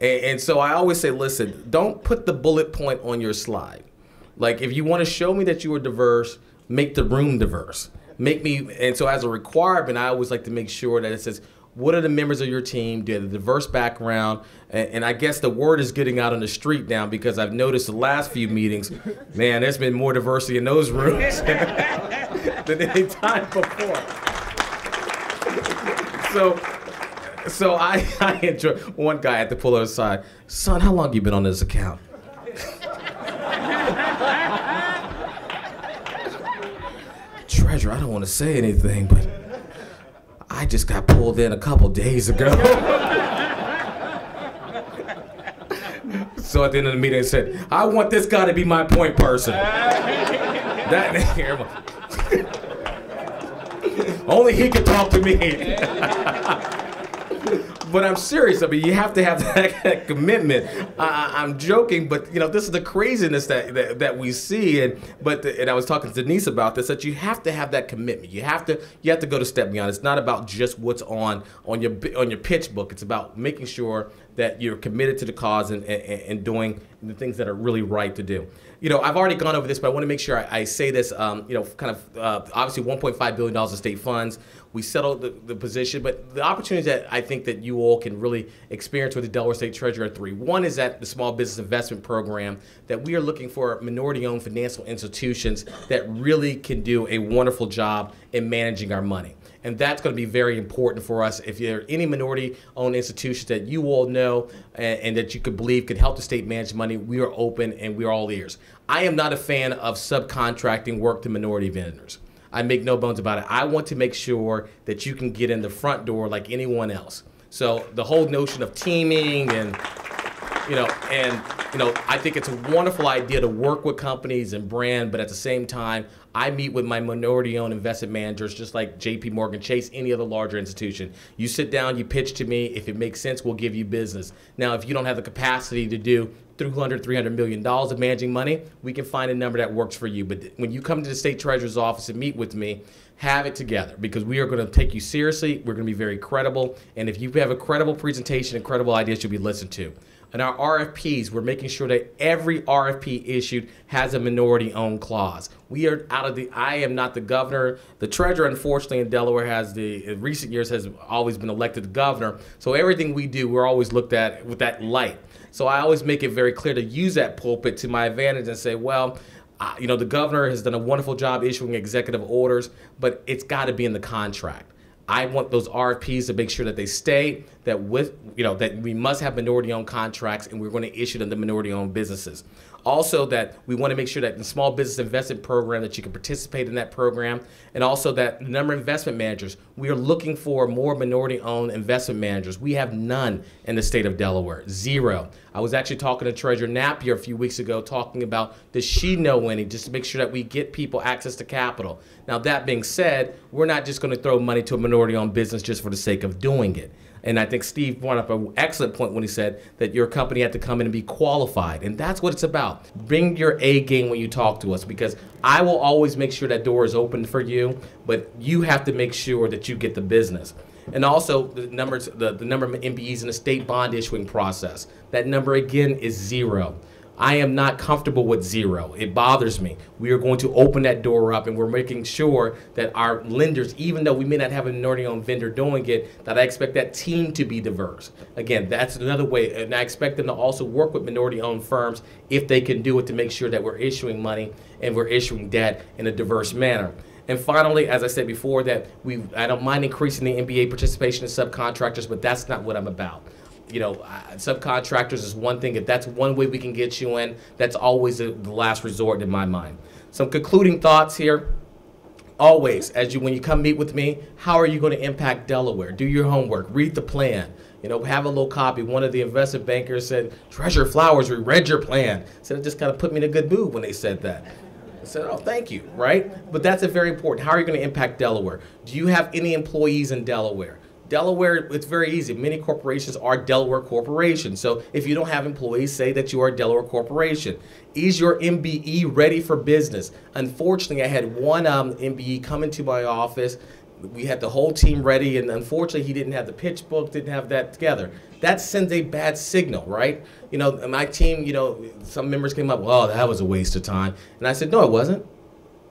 And so I always say, listen, don't put the bullet point on your slide. Like, if you want to show me that you are diverse, make the room diverse. And so as a requirement, I always like to make sure that it says, what are the members of your team? Do they have a diverse background? And I guess the word is getting out on the street now, because I've noticed the last few meetings, man, there's been more diversity in those rooms than any time before. So I enjoy. One guy had to pull her aside. Son, how long you been on this account? Treasurer, I don't want to say anything, but I just got pulled in a couple days ago. So at the end of the meeting, I said, I want this guy to be my point person. Only he can talk to me. But I'm serious. I mean, you have to have that commitment. I'm joking, but this is the craziness that we see. And I was talking to Denise about this, that you have to have that commitment. You have to go to step beyond. It's not about just what's on your pitch book. It's about making sure that you're committed to the cause and doing the things that are really right to do. I've already gone over this, but I want to make sure I say this. Obviously $1.5 billion in state funds. We settled the position, but the opportunities that I think that you all can really experience with the Delaware State Treasurer are three. One is that the Small Business Investment Program, that we are looking for minority-owned financial institutions that really can do a wonderful job in managing our money. And that's going to be very important for us. If there are any minority-owned institutions that you all know and that you could believe could help the state manage money, we are open and we are all ears. I am not a fan of subcontracting work to minority vendors. I make no bones about it. I want to make sure that you can get in the front door like anyone else. So the whole notion of teaming and I think it's a wonderful idea to work with companies and brand, but at the same time, I meet with my minority-owned investment managers, just like J.P. Morgan Chase, any other larger institution. You sit down, you pitch to me. If it makes sense, we'll give you business. Now, if you don't have the capacity to do $300 million of managing money, we can find a number that works for you. But when you come to the state treasurer's office and meet with me, have it together, because we are going to take you seriously. We're going to be very credible. And if you have a credible presentation and credible ideas, you'll be listened to. In our RFPs, we're making sure that every RFP issued has a minority-owned clause. We are out of the, I am not the governor. The treasurer, unfortunately, in Delaware in recent years has always been elected the governor. So everything we do, we're always looked at with that light. So I always make it very clear to use that pulpit to my advantage and say, well, the governor has done a wonderful job issuing executive orders, but it's got to be in the contract. I want those RFPs to make sure that they stay, that we must have minority-owned contracts, and we're going to issue them to minority-owned businesses. Also, that we want to make sure that the small business investment program, that you can participate in that program, and also that the number of investment managers, we are looking for more minority-owned investment managers. We have none in the state of Delaware, 0. I was actually talking to Treasurer Napier a few weeks ago, talking about, does she know any, just to make sure that we get people access to capital. Now, that being said, we're not just going to throw money to a minority-owned business just for the sake of doing it. And I think Steve brought up an excellent point when he said that your company had to come in and be qualified. And that's what it's about. Bring your A game when you talk to us, because I will always make sure that door is open for you, but you have to make sure that you get the business. And also the number of MBEs in the state bond issuing process. That number, again, is 0. I am not comfortable with 0. It bothers me. We are going to open that door up, and we're making sure that our lenders, even though we may not have a minority-owned vendor doing it, that I expect that team to be diverse. Again, that's another way, and I expect them to also work with minority-owned firms if they can do it, to make sure that we're issuing money and we're issuing debt in a diverse manner. And finally, as I said before, that I don't mind increasing the MBA participation in subcontractors, but that's not what I'm about. Subcontractors is one thing. If that's one way we can get you in, that's always the last resort in my mind. Some concluding thoughts here. Always, when you come meet with me, how are you going to impact Delaware? Do your homework, read the plan. Have a little copy. One of the investment bankers said, Treasurer Flowers, we read your plan. So it just kind of put me in a good mood when they said that. I said, oh, thank you, right? But that's very important. How are you going to impact Delaware? Do you have any employees in Delaware? Delaware, it's very easy. Many corporations are Delaware corporations. So if you don't have employees, say that you are a Delaware corporation. Is your MBE ready for business? Unfortunately, I had one MBE come into my office. We had the whole team ready, and unfortunately, he didn't have the pitch book, didn't have that together. That sends a bad signal, right? My team, some members came up, well, that was a waste of time. And I said, no, it wasn't.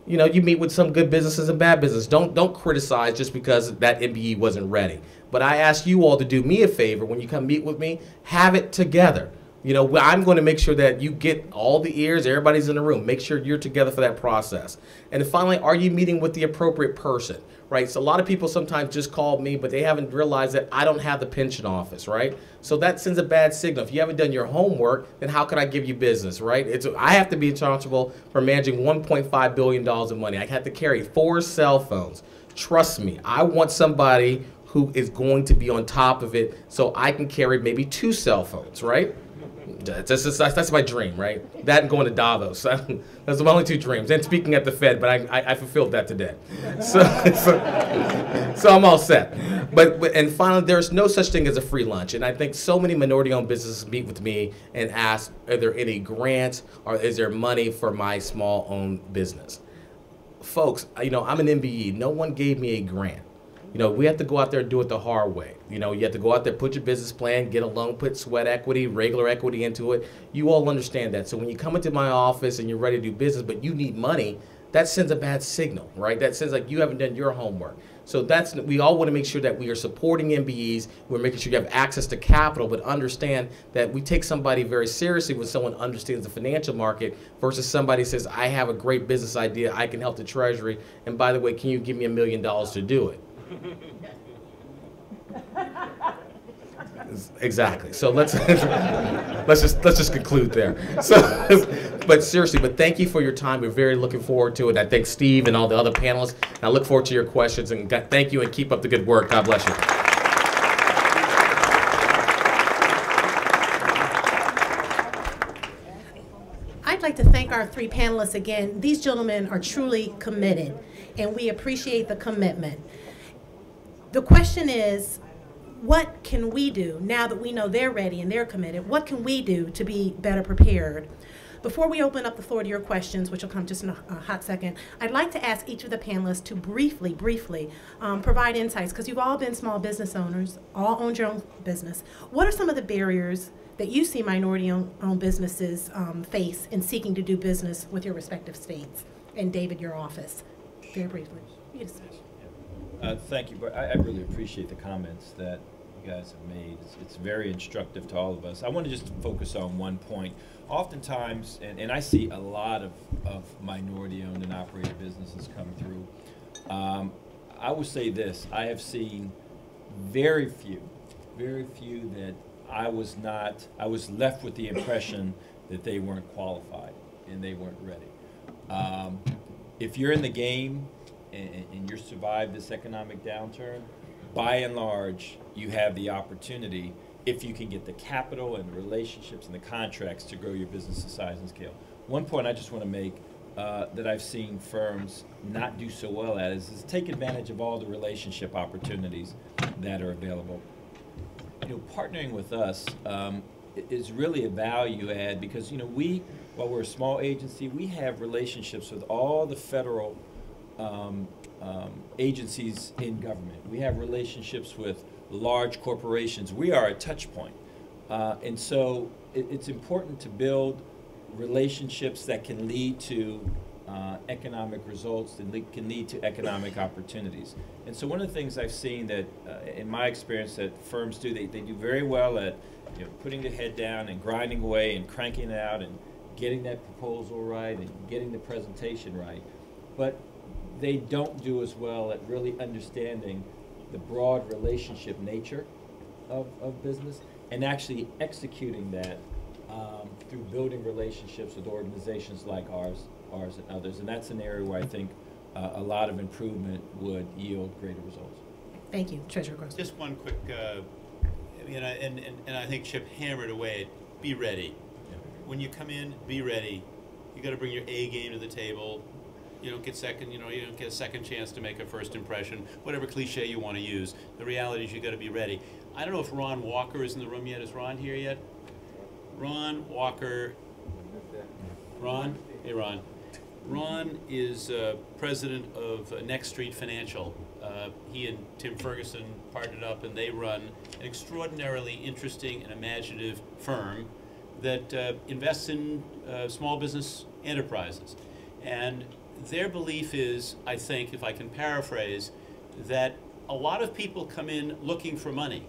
You meet with some good businesses and bad business. Don't criticize just because that MBE wasn't ready. But I ask you all to do me a favor when you come meet with me, have it together. I'm going to make sure that you get all the ears, everybody's in the room. Make sure you're together for that process. And finally, are you meeting with the appropriate person, right? So a lot of people sometimes just call me, but they haven't realized that I don't have the pension office, right? So that sends a bad signal. If you haven't done your homework, then how can I give you business, right? I have to be responsible for managing $1.5 billion in money. I have to carry 4 cell phones. Trust me, I want somebody who is going to be on top of it so I can carry maybe 2 cell phones, right? That's my dream, right? That and going to Davos. Those are my only 2 dreams. And speaking at the Fed, but I fulfilled that today. So I'm all set. And finally, there's no such thing as a free lunch. And I think so many minority-owned businesses meet with me and ask, are there any grants or is there money for my small-owned business? Folks, I'm an MBE. No one gave me a grant. We have to go out there and do it the hard way. You have to go out there, put your business plan, get a loan, put sweat equity, regular equity into it. You all understand that. So when you come into my office and you're ready to do business, but you need money, that sends a bad signal, right? That says like you haven't done your homework. So we all want to make sure that we are supporting MBEs. We're making sure you have access to capital, but understand that we take somebody very seriously when someone understands the financial market versus somebody says, I have a great business idea, I can help the Treasury, and by the way, can you give me $1 million to do it? Exactly. So let's just conclude there. But seriously, thank you for your time. We're very looking forward to it. I thank Steve and all the other panelists. And I look forward to your questions. And thank you and keep up the good work. God bless you. I'd like to thank our 3 panelists again. These gentlemen are truly committed, and we appreciate the commitment. The question is, what can we do now that we know they're ready and they're committed? What can we do to be better prepared? Before we open up the floor to your questions, which will come just in a hot second, I'd like to ask each of the panelists to briefly provide insights, because you've all been small business owners, all owned your own business. What are some of the barriers that you see minority-owned businesses face in seeking to do business with your respective states? And David, your office, very briefly. Yes. Thank you. But I really appreciate the comments that you guys have made. It's very instructive to all of us. I want to just focus on one point. Oftentimes, and I see a lot of minority-owned and operated businesses come through. I will say this: I have seen very few that I was left with the impression that they weren't qualified and they weren't ready. If you're in the game and you survive this economic downturn, by and large, you have the opportunity, if you can get the capital and the relationships and the contracts, to grow your business to size and scale. One point I just want to make that I've seen firms not do so well at is take advantage of all the relationship opportunities that are available. You know, partnering with us is really a value add because, you know, while we're a small agency, we have relationships with all the federal agencies in government. We have relationships with large corporations. We are a touch point. And so it's important to build relationships that can lead to economic results, that can lead to economic opportunities. And so one of the things I've seen that, in my experience, that firms do, they do very well at, you know, putting their head down and grinding away and cranking it out and getting that proposal right and getting the presentation right. But they don't do as well at really understanding the broad relationship nature of business and actually executing that through building relationships with organizations like ours and others. And that's an area where I think a lot of improvement would yield greater results. Thank you. Treasurer Grossman. Just one quick, and I think Chip hammered away at be ready. Yeah. When you come in, be ready. You got to bring your A game to the table. You don't get you don't get a second chance to make a first impression, whatever cliche you want to use. The reality is you got to be ready. I don't know if Ron Walker is in the room yet. Is Ron here yet? Ron Walker. Ron? Hey, Ron. Ron is president of Next Street Financial. He and Tim Ferguson partnered up, and they run an extraordinarily interesting and imaginative firm that invests in small business enterprises. And their belief is, I think, if I can paraphrase, that a lot of people come in looking for money,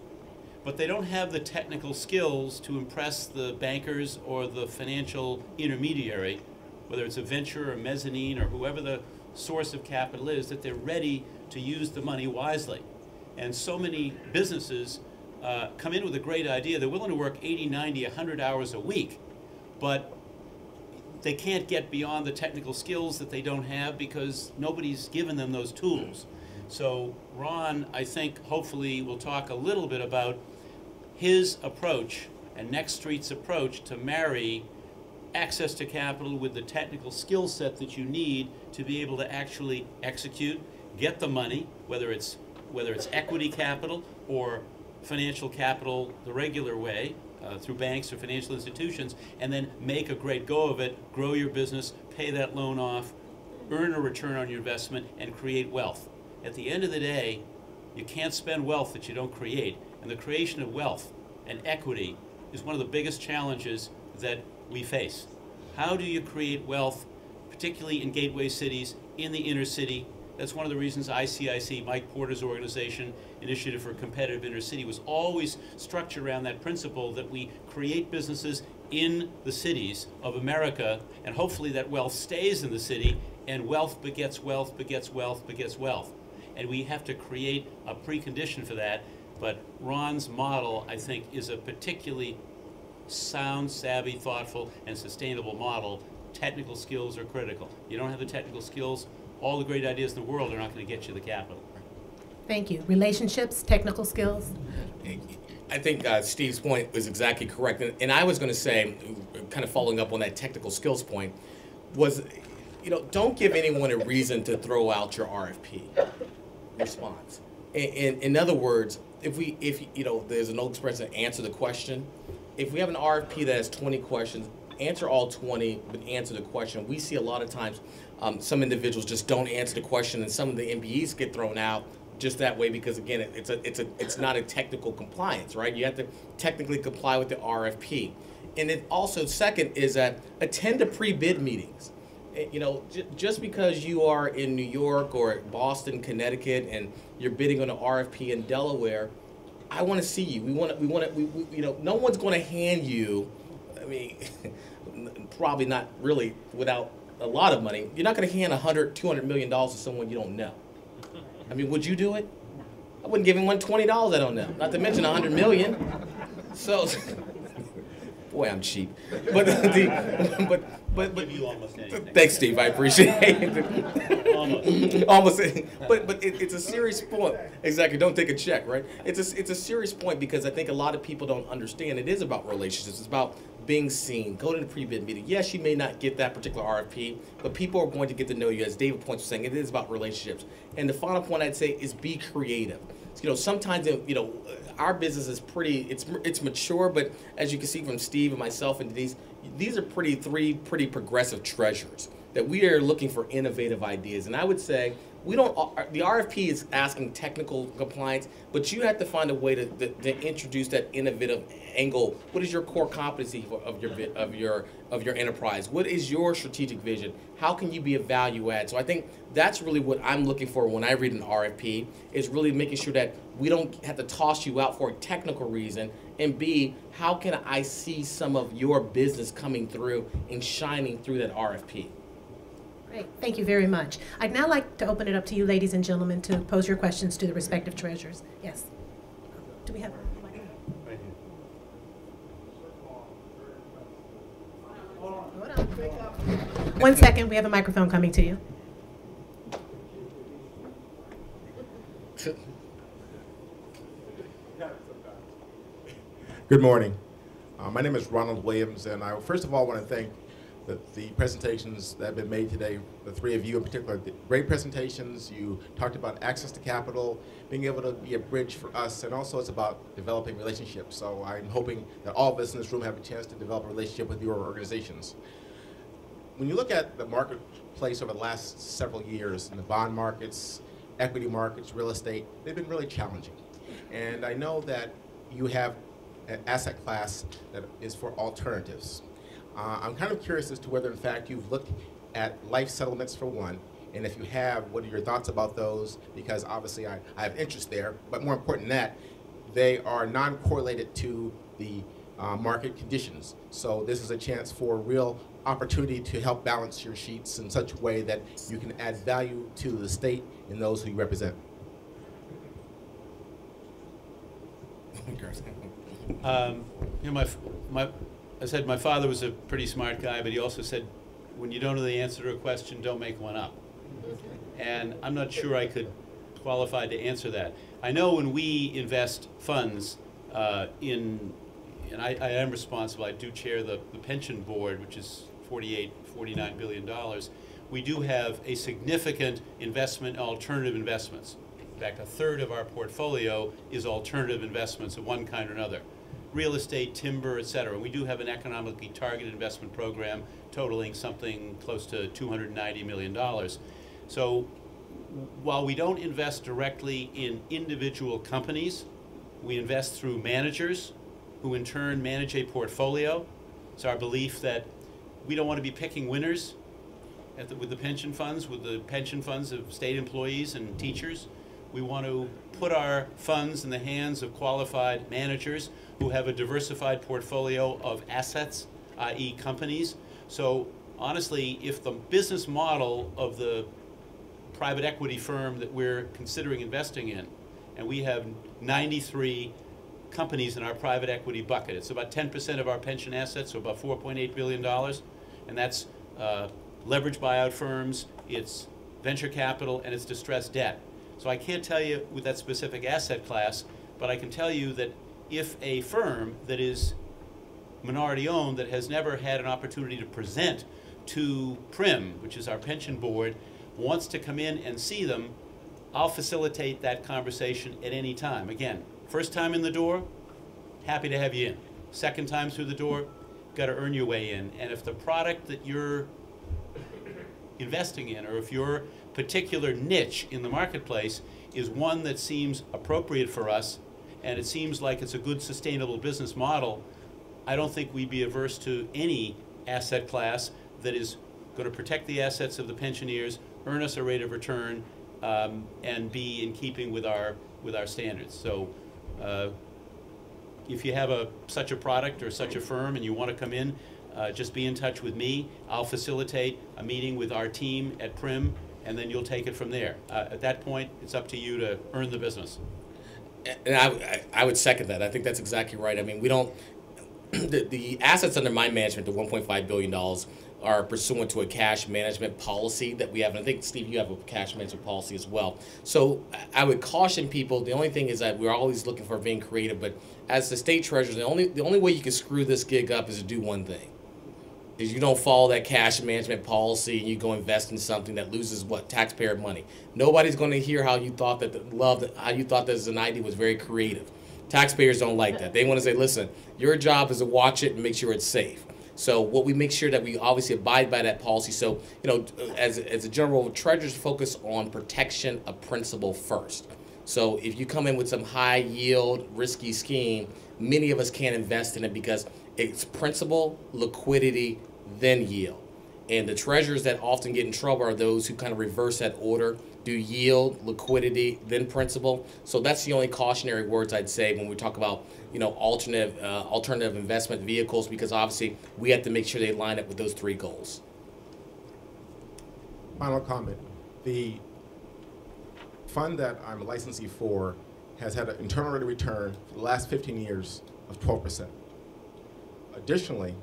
but they don't have the technical skills to impress the bankers or the financial intermediary, whether it's a venture or mezzanine or whoever the source of capital is, that they're ready to use the money wisely. And so many businesses come in with a great idea. They're willing to work 80, 90, 100 hours a week, but they can't get beyond the technical skills that they don't have because nobody's given them those tools. So Ron, I think, hopefully will talk a little bit about his approach and Next Street's approach to marry access to capital with the technical skill set that you need to be able to actually execute, get the money, whether it's equity capital or financial capital the regular way, through banks or financial institutions, and then make a great go of it, grow your business, pay that loan off, earn a return on your investment, and create wealth. At the end of the day, you can't spend wealth that you don't create, and the creation of wealth and equity is one of the biggest challenges that we face. How do you create wealth, particularly in gateway cities, in the inner city? That's one of the reasons ICIC, Mike Porter's organization, Initiative for Competitive Intercity, was always structured around that principle that we create businesses in the cities of America, and hopefully that wealth stays in the city, and wealth begets wealth, begets wealth, begets wealth. And we have to create a precondition for that. But Ron's model, I think, is a particularly sound, savvy, thoughtful, and sustainable model. Technical skills are critical. You don't have the technical skills, all the great ideas in the world are not going to get you the capital. Thank you. Relationships, technical skills. I think Steve's point was exactly correct. And I was going to say, kind of following up on that technical skills point, was, you know, don't give anyone a reason to throw out your RFP response. In other words, if you know, there's an old expression, answer the question. If we have an RFP that has 20 questions, answer all 20, but answer the question. We see a lot of times some individuals just don't answer the question, and some of the MBEs get thrown out just that way because again, it's not a technical compliance, right? You have to technically comply with the RFP. And it also, second, is that attend the pre-bid meetings. You know, just because you are in New York or Boston, Connecticut, and you're bidding on an RFP in Delaware, I want to see you. We you know, no one's going to hand you, I mean, probably not really without a lot of money. You're not going to hand $100, $200 million to someone you don't know. I mean, would you do it? I wouldn't give anyone $20 I don't know. Not to mention $100 million. So, boy, I'm cheap. But you almost anything. Thanks, Steve. I appreciate it. Almost. But it's a serious point. Exactly. Don't take a check, right? It's a serious point because I think a lot of people don't understand. It is about relationships. It's about being seen. Go to the pre-bid meeting. Yes, you may not get that particular RFP, but people are going to get to know you. As David points was saying, it is about relationships. And the final point I'd say is be creative. You know, sometimes, you know, our business is pretty, it's mature, but as you can see from Steve and myself and Denise, these are three pretty progressive treasures that we are looking for innovative ideas. And I would say the RFP is asking technical compliance, but you have to find a way to introduce that innovative angle. What is your core competency of your enterprise? What is your strategic vision? How can you be a value add? So I think that's really what I'm looking for when I read an RFP, is really making sure that we don't have to toss you out for a technical reason, and B, how can I see some of your business coming through and shining through that RFP? Great, thank you very much. I'd now like to open it up to you, ladies and gentlemen, to pose your questions to the respective treasurers. Yes. Do we have a microphone? Right here. Hold on. 1 second, we have a microphone coming to you. Good morning. My name is Ronald Williams, and I first of all want to thank the presentations that have been made today, the three of you in particular. Great presentations. You talked about access to capital, being able to be a bridge for us, and also it's about developing relationships. So I'm hoping that all of us in this room have a chance to develop a relationship with your organizations. When you look at the marketplace over the last several years, in the bond markets, equity markets, real estate, they've been really challenging. And I know that you have an asset class that is for alternatives. I'm kind of curious as to whether, in fact, you've looked at life settlements for one, and if you have, what are your thoughts about those? Because obviously I have interest there, but more important than that, they are non-correlated to the market conditions. So this is a chance for real opportunity to help balance your sheets in such a way that you can add value to the state and those who you represent. You know, I said my father was a pretty smart guy, but he also said, when you don't know the answer to a question, don't make one up. And I'm not sure I could qualify to answer that. I know when we invest funds and I am responsible, I do chair the pension board, which is $49 billion. We do have a significant investment in alternative investments. In fact, a third of our portfolio is alternative investments of one kind or another. Real estate, timber, et cetera. We do have an economically targeted investment program totaling something close to $290 million. So while we don't invest directly in individual companies, we invest through managers who in turn manage a portfolio. It's our belief that we don't want to be picking winners with the pension funds of state employees and teachers. We want to put our funds in the hands of qualified managers who have a diversified portfolio of assets, i.e. companies. So honestly, if the business model of the private equity firm that we're considering investing in, and we have 93 companies in our private equity bucket, it's about 10% of our pension assets, so about $4.8 billion, and that's leveraged buyout firms, it's venture capital, and it's distressed debt. So I can't tell you with that specific asset class, but I can tell you that if a firm that is minority owned, that has never had an opportunity to present to PRIM, which is our pension board, wants to come in and see them, I'll facilitate that conversation at any time. Again, first time in the door, happy to have you in. Second time through the door, got to earn your way in. And if the product that you're investing in, or if your particular niche in the marketplace is one that seems appropriate for us, and it seems like it's a good sustainable business model, I don't think we'd be averse to any asset class that is going to protect the assets of the pensioners, earn us a rate of return, and be in keeping with our standards. So if you have such a product or such a firm and you want to come in, just be in touch with me. I'll facilitate a meeting with our team at Prim, and then you'll take it from there. At that point, it's up to you to earn the business. And I would second that. I think that's exactly right. I mean, we don't, the assets under my management, the $1.5 billion, are pursuant to a cash management policy that we have. And I think, Steve, you have a cash management policy as well. So I would caution people, the only thing is that we're always looking for being creative, but as the state treasurer, the only way you can screw this gig up is to do one thing. Is you don't follow that cash management policy and you go invest in something that loses what? Taxpayer money. Nobody's going to hear how you thought how you thought that an idea was very creative. Taxpayers don't like that. They want to say, listen, your job is to watch it and make sure it's safe. So what we make sure that we obviously abide by that policy. So, you know, as a general, treasurers focus on protection of principal first. So if you come in with some high yield, risky scheme, many of us can't invest in it because it's principal, liquidity, then yield. And the treasurers that often get in trouble are those who kind of reverse that order, do yield, liquidity, then principal. So that's the only cautionary words I'd say when we talk about, you know, alternative investment vehicles, because obviously we have to make sure they line up with those three goals. Final comment. The fund that I'm a licensee for has had an internal rate of return for the last 15 years of 12%. Additionally,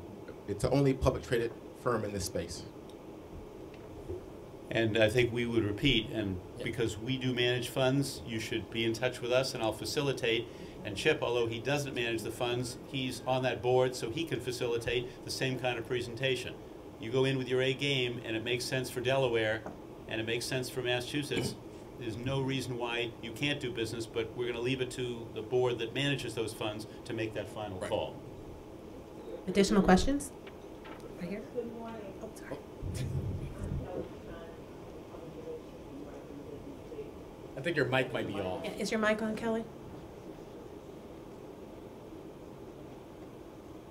it's the only public traded firm in this space. And I think we would repeat, and because we do manage funds, you should be in touch with us and I'll facilitate. And Chip, although he doesn't manage the funds, he's on that board so he can facilitate the same kind of presentation. You go in with your A game and it makes sense for Delaware and it makes sense for Massachusetts. There's no reason why you can't do business, but we're going to leave it to the board that manages those funds to make that final call. Additional questions? Right here. Oh, sorry. I think your mic might be off. Yeah, is your mic on, Kelly?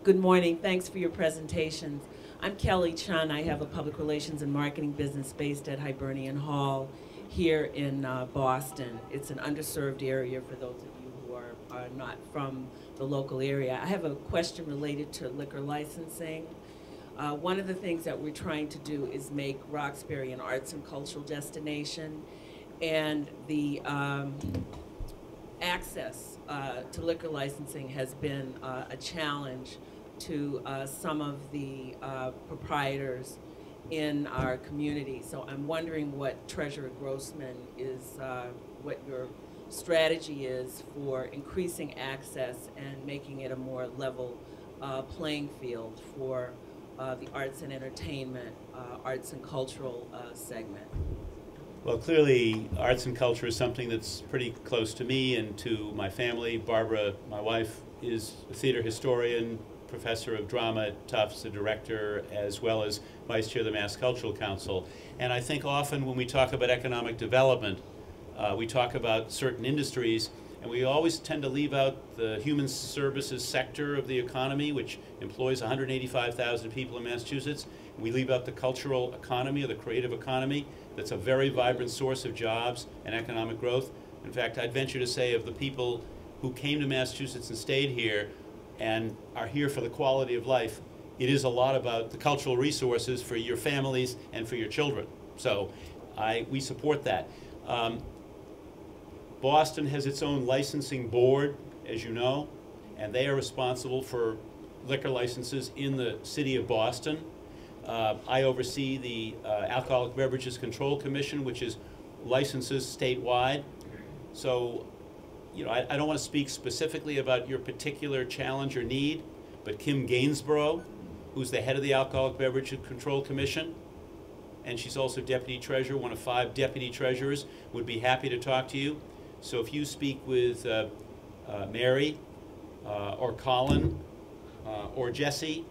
Good morning. Thanks for your presentations. I'm Kelly Chun. I have a public relations and marketing business based at Hibernian Hall here in Boston. It's an underserved area for those of you who are not from the local area. I have a question related to liquor licensing. One of the things that we're trying to do is make Roxbury an arts and cultural destination, and the access to liquor licensing has been a challenge to some of the proprietors in our community. So I'm wondering what Treasurer Grossman is, what your strategy is for increasing access and making it a more level playing field for the arts and entertainment, arts and cultural segment. Well, clearly, arts and culture is something that's pretty close to me and to my family. Barbara, my wife, is a theater historian, professor of drama at Tufts, a director, as well as vice chair of the Mass Cultural Council. And I think often when we talk about economic development, we talk about certain industries, and we always tend to leave out the human services sector of the economy, which employs 185,000 people in Massachusetts. We leave out the cultural economy or the creative economy. That's a very vibrant source of jobs and economic growth. In fact, I'd venture to say of the people who came to Massachusetts and stayed here and are here for the quality of life, it is a lot about the cultural resources for your families and for your children. So we support that. Boston has its own licensing board, as you know, and they are responsible for liquor licenses in the city of Boston. I oversee the Alcoholic Beverages Control Commission, which is licenses statewide. So, you know, I don't want to speak specifically about your particular challenge or need, but Kim Gainsborough, who's the head of the Alcoholic Beverages Control Commission, and she's also deputy treasurer, one of 5 deputy treasurers, would be happy to talk to you. So if you speak with Mary or Colin or Jesse,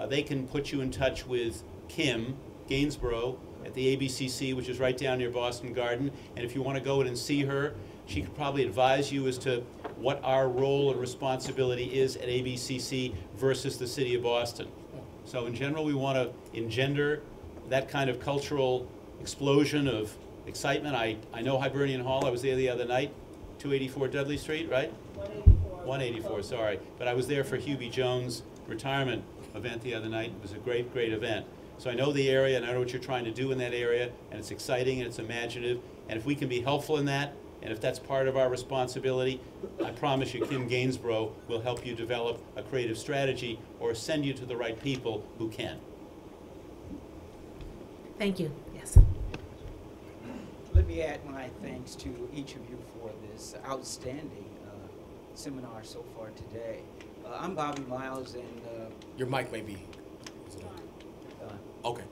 they can put you in touch with Kim Gainsborough at the ABCC, which is right down near Boston Garden. And if you want to go in and see her, she could probably advise you as to what our role and responsibility is at ABCC versus the city of Boston. So in general, we want to engender that kind of cultural explosion of excitement. I know Hibernian Hall. I was there the other night, 284 Dudley Street, right? 184, sorry. But I was there for Hubie Jones' retirement event the other night. It was a great, great event. So I know the area, and I know what you're trying to do in that area, and it's exciting and it's imaginative. And if we can be helpful in that, and if that's part of our responsibility, I promise you Kim Gainsborough will help you develop a creative strategy or send you to the right people who can. Thank you. Yes. Let me add my thanks to each of you for this outstanding seminar so far today. I'm Bobby Miles, and your mic may be. Okay.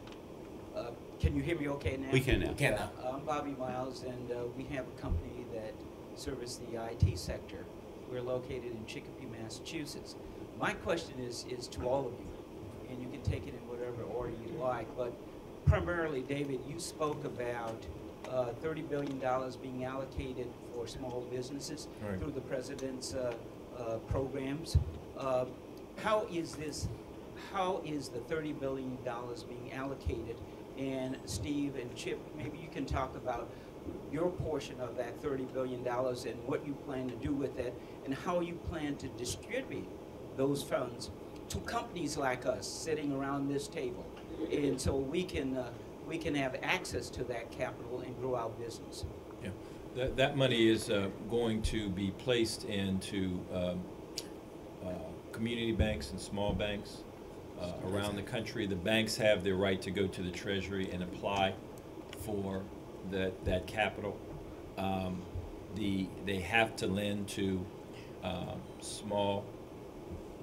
Can you hear me okay now? We can now. Can now. I'm Bobby Miles, and we have a company that services the IT sector. We're located in Chicopee, Massachusetts. My question is to all of you, and you can take it in whatever order you like, but primarily, David, you spoke about $30 billion being allocated for small businesses through the president's programs. How is the $30 billion being allocated? And Steve and Chip, maybe you can talk about your portion of that $30 billion and what you plan to do with it, and how you plan to distribute those funds to companies like us sitting around this table, and so we can have access to that capital and grow our business. Yeah, that money is going to be placed into community banks and small banks around the country. The banks have their right to go to the Treasury and apply for that capital. They have to lend to small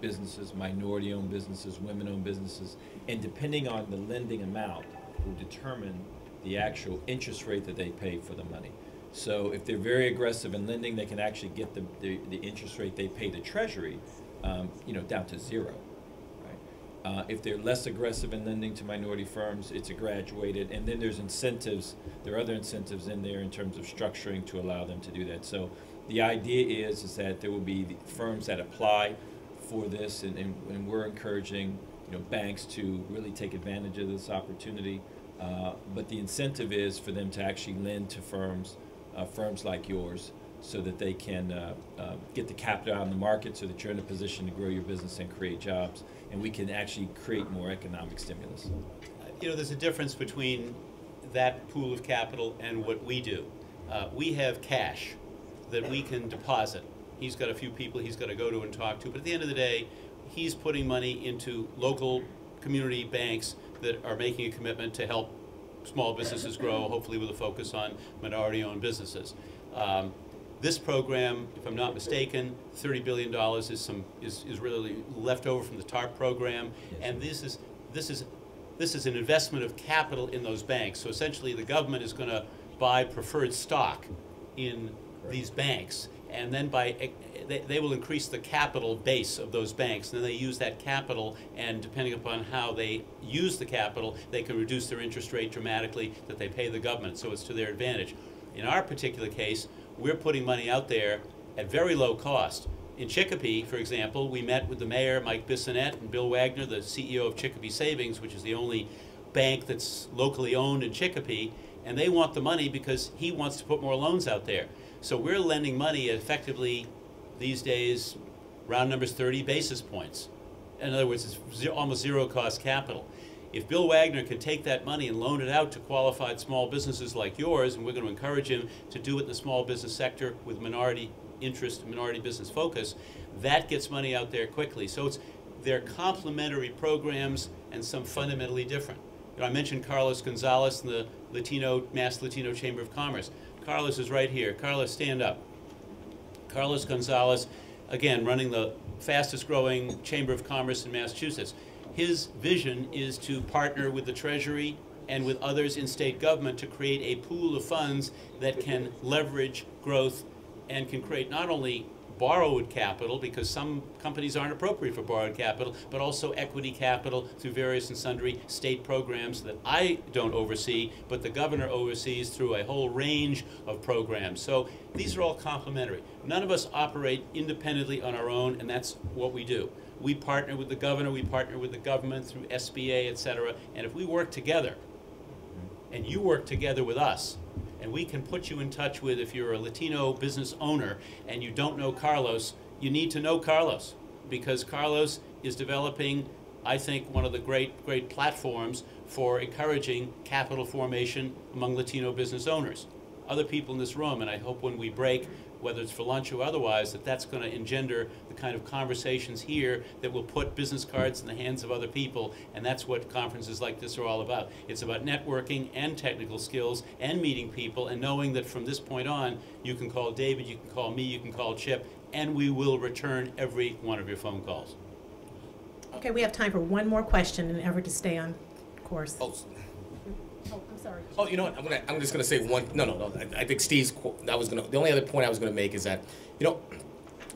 businesses, minority-owned businesses, women-owned businesses, and depending on the lending amount will determine the actual interest rate that they pay for the money. So if they're very aggressive in lending, they can actually get the interest rate they pay the Treasury, down to zero. If they're less aggressive in lending to minority firms, it's a graduated, and then there's incentives. There are other incentives in there in terms of structuring to allow them to do that. So the idea is that there will be firms that apply for this, and we're encouraging banks to really take advantage of this opportunity. But the incentive is for them to actually lend to firms like yours, so that they can get the capital out in the market, so that you're in a position to grow your business and create jobs, and we can actually create more economic stimulus. There's a difference between that pool of capital and what we do. We have cash that we can deposit. He's got a few people he's got to go to and talk to, but at the end of the day, he's putting money into local community banks that are making a commitment to help small businesses grow, hopefully with a focus on minority-owned businesses. This program, if I'm not mistaken, $30 billion is really left over from the TARP program, and this is an investment of capital in those banks. So essentially, the government is going to buy preferred stock in these banks, and then they will increase the capital base of those banks, and then they use that capital, and depending upon how they use the capital, they can reduce their interest rate dramatically that they pay the government, so it's to their advantage. In our particular case, we're putting money out there at very low cost. In Chicopee, for example, we met with the mayor, Mike Bissonette, and Bill Wagner, the CEO of Chicopee Savings, which is the only bank that's locally owned in Chicopee, and they want the money because he wants to put more loans out there. So we're lending money at effectively, these days, round numbers 30 basis points. In other words, it's almost zero cost capital. If Bill Wagner can take that money and loan it out to qualified small businesses like yours, and we're going to encourage him to do it in the small business sector with minority interest, minority business focus, that gets money out there quickly. So they're complementary programs and some fundamentally different. I mentioned Carlos Gonzalez and the Mass Latino Chamber of Commerce. Carlos is right here. Carlos, stand up. Carlos Gonzalez, again, running the fastest growing Chamber of Commerce in Massachusetts. His vision is to partner with the Treasury and with others in state government to create a pool of funds that can leverage growth and can create not only borrowed capital, because some companies aren't appropriate for borrowed capital, but also equity capital through various and sundry state programs that I don't oversee, but the governor oversees through a whole range of programs. So these are all complementary. None of us operate independently on our own, and that's what we do. We partner with the governor, we partner with the government through SBA, et cetera, and if we work together, and you work together with us, and we can put you in touch with, if you're a Latino business owner and you don't know Carlos, you need to know Carlos, because Carlos is developing, I think, one of the great platforms for encouraging capital formation among Latino business owners. Other people in this room, and I hope when we break, whether it's for lunch or otherwise, that that's going to engender the kind of conversations here that will put business cards in the hands of other people, and that's what conferences like this are all about. It's about networking and technical skills and meeting people and knowing that from this point on, you can call David, you can call me, you can call Chip, and we will return every one of your phone calls. Okay, we have time for one more question in an effort to stay on course. Oh, I'm sorry. Oh, you know what? I'm just gonna say one. No. I think Steve's. The only other point I was gonna make is that,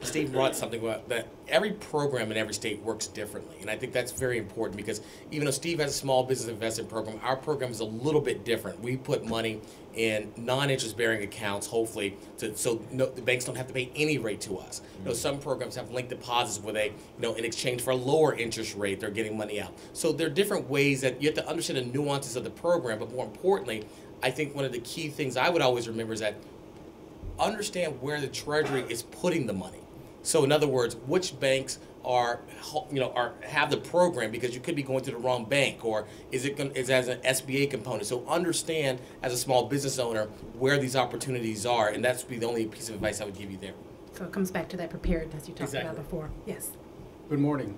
Steve brought something about that every program in every state works differently, and I think that's very important, because even though Steve has a small business investment program, our program is a little bit different. We put money in non-interest bearing accounts, hopefully, so the banks don't have to pay any rate to us. Some programs have linked deposits where they, in exchange for a lower interest rate, they're getting money out. So there are different ways that you have to understand the nuances of the program, but more importantly, I think one of the key things I would always remember is that understand where the Treasury is putting the money. So in other words, which banks have the program, because you could be going to the wrong bank, or is it as an SBA component? So understand as a small business owner where these opportunities are, and that's be the only piece of advice I would give you there. So it comes back to that preparedness you talked about before. Yes. Good morning.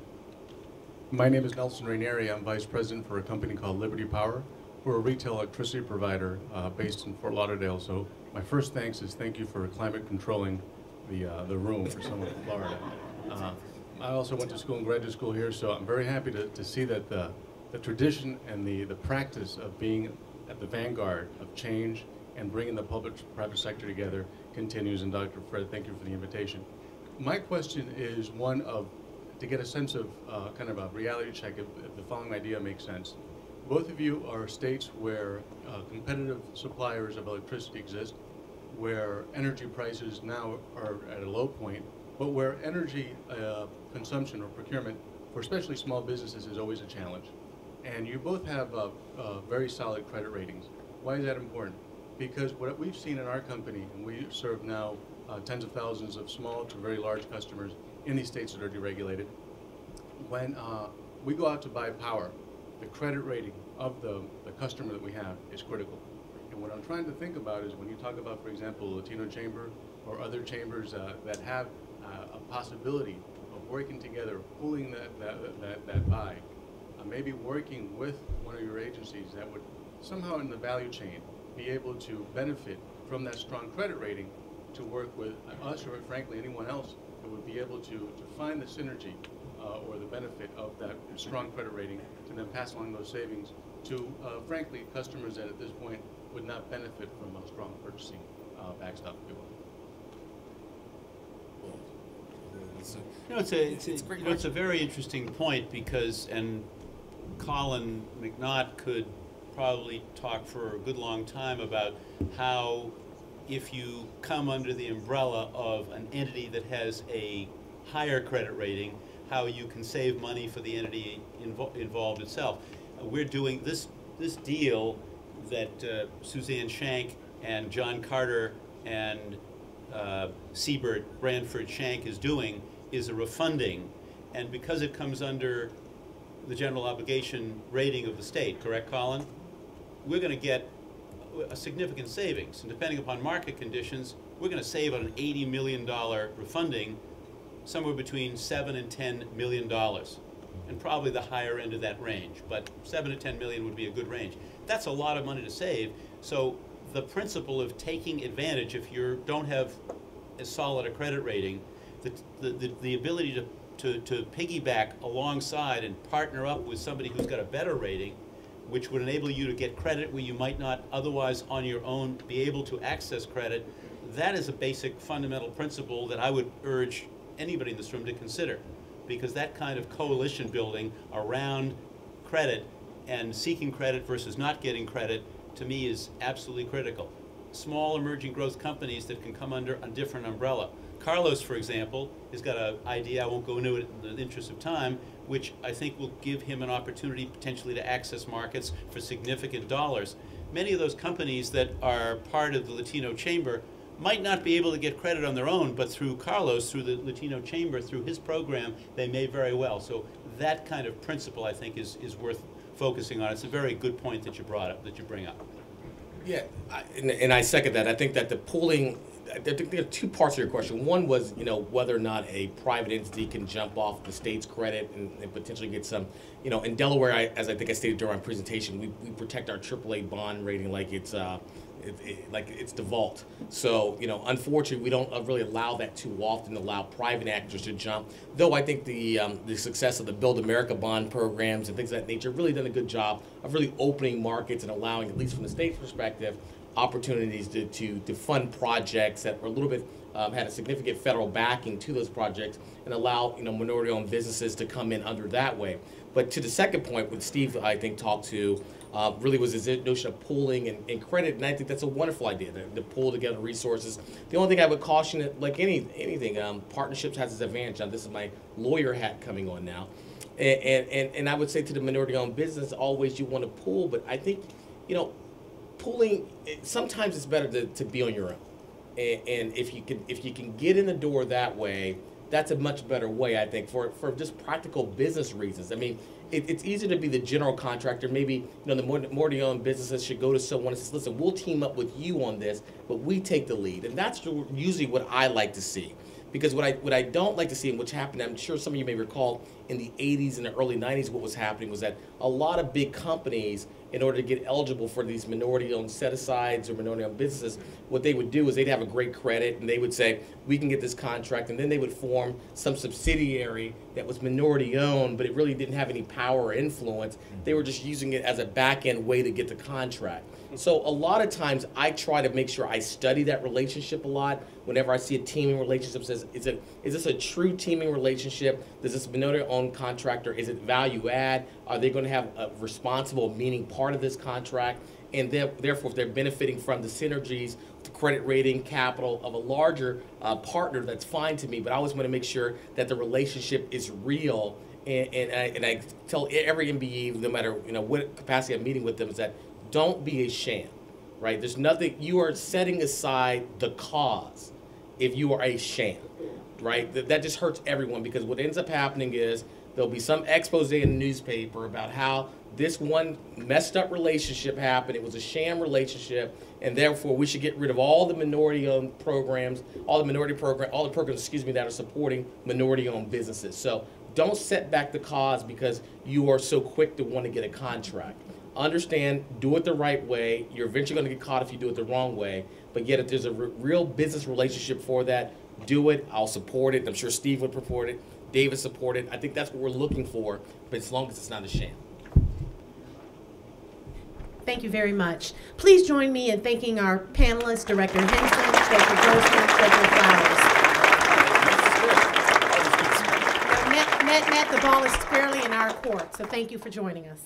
My name is Nelson Rainieri. I'm vice president for a company called Liberty Power. We're a retail electricity provider based in Fort Lauderdale. So my first thanks is thank you for climate controlling the room for someone from Florida. I also went to school and graduate school here, so I'm very happy to see that the tradition and the practice of being at the vanguard of change and bringing the public-private sector together continues. And Dr. Fred, thank you for the invitation. My question is one of, to get a sense of kind of a reality check if the following idea makes sense. Both of you are states where competitive suppliers of electricity exist, where energy prices now are at a low point, but where energy consumption or procurement for especially small businesses is always a challenge. And you both have very solid credit ratings. Why is that important? Because what we've seen in our company, and we serve now tens of thousands of small to very large customers in these states that are deregulated, when we go out to buy power, the credit rating of the customer that we have is critical. And what I'm trying to think about is when you talk about, for example, Latino Chamber or other chambers that have a possibility of working together, pooling that buy, maybe working with one of your agencies that would somehow in the value chain be able to benefit from that strong credit rating to work with us or frankly anyone else that would be able to find the synergy or the benefit of that strong credit rating to then pass along those savings to, frankly, customers that at this point would not benefit from a strong purchasing backstop, if you will. It's a very interesting point because, and Colin McNaught could probably talk for a good long time about how if you come under the umbrella of an entity that has a higher credit rating, how you can save money for the entity involved itself. We're doing this deal that Suzanne Shank and John Carter and Siebert Branford Shank is doing is a refunding, and because it comes under the general obligation rating of the state, correct, Colin? We're going to get a significant savings, and depending upon market conditions, we're going to save on an $80 million refunding somewhere between $7 and $10 million, and probably the higher end of that range, but 7 to 10 million would be a good range. That's a lot of money to save, so the principle of taking advantage, if you don't have as solid a credit rating, the ability to piggyback alongside and partner up with somebody who's got a better rating, which would enable you to get credit where you might not otherwise on your own be able to access credit, that is a basic fundamental principle that I would urge anybody in this room to consider, because that kind of coalition building around credit and seeking credit versus not getting credit, to me, is absolutely critical. Small emerging growth companies that can come under a different umbrella. Carlos, for example, has got an idea, I won't go into it in the interest of time, which I think will give him an opportunity potentially to access markets for significant dollars. Many of those companies that are part of the Latino Chamber might not be able to get credit on their own, but through Carlos, through the Latino Chamber, through his program, they may very well. So that kind of principle, I think, is worth focusing on. It's a very good point that you brought up, that you bring up. Yeah, and I second that. I think that the pooling, there are two parts of your question. One was, whether or not a private entity can jump off the state's credit and potentially get some, in Delaware, as I think I stated during my presentation, we protect our AAA bond rating like it's default. So, unfortunately, we don't really allow that too often, allow private actors to jump. Though I think the success of the Build America bond programs and things of that nature have really done a good job of really opening markets and allowing, at least from the state's perspective, opportunities to fund projects that were a little bit had a significant federal backing to those projects and allow minority-owned businesses to come in under that way. But to the second point, what Steve I think talked to really was this notion of pooling and credit, and I think that's a wonderful idea to pull together resources. The only thing I would caution it, like anything, partnerships has its advantage. Now this is my lawyer hat coming on now, and I would say to the minority-owned business, always you want to pool, but I think pooling, sometimes it's better to be on your own, and if you can get in the door that way, that's a much better way, I think, for just practical business reasons. I mean, it's easier to be the general contractor. Maybe the minority-owned businesses should go to someone and say, listen, we'll team up with you on this, but we take the lead, and that's usually what I like to see. Because what I don't like to see, and which happened, I'm sure some of you may recall, in the 80s and the early 90s, what was happening was that a lot of big companies, in order to get eligible for these minority-owned set-asides or minority-owned businesses, what they would do is they'd have a great credit, and they would say, we can get this contract, and then they would form some subsidiary that was minority-owned, but it really didn't have any power or influence. They were just using it as a back-end way to get the contract. So a lot of times, I try to make sure I study that relationship a lot. Whenever I see a teaming relationship, says, is this a true teaming relationship? Does this minority-owned contractor, is it value add? Are they going to have a responsible, meaning part of this contract? And therefore, if they're benefiting from the synergies, the credit rating, capital of a larger partner, that's fine to me. But I always want to make sure that the relationship is real. And I tell every MBE, no matter what capacity I'm meeting with them, is that don't be a sham, right? There's nothing, you are setting aside the cause if you are a sham, right? That just hurts everyone, because what ends up happening is there'll be some expose in the newspaper about how this one messed up relationship happened. It was a sham relationship, and therefore we should get rid of all the minority-owned programs, all the programs, that are supporting minority-owned businesses. So don't set back the cause because you are so quick to want to get a contract. Understand, do it the right way. You're eventually going to get caught if you do it the wrong way. But yet, if there's a real business relationship for that, do it. I'll support it. I'm sure Steve would support it. David support it. I think that's what we're looking for, but as long as it's not a sham. Thank you very much. Please join me in thanking our panelists, Director Henson, Director Grossman, Director Flowers. Net, the ball is squarely in our court, so thank you for joining us.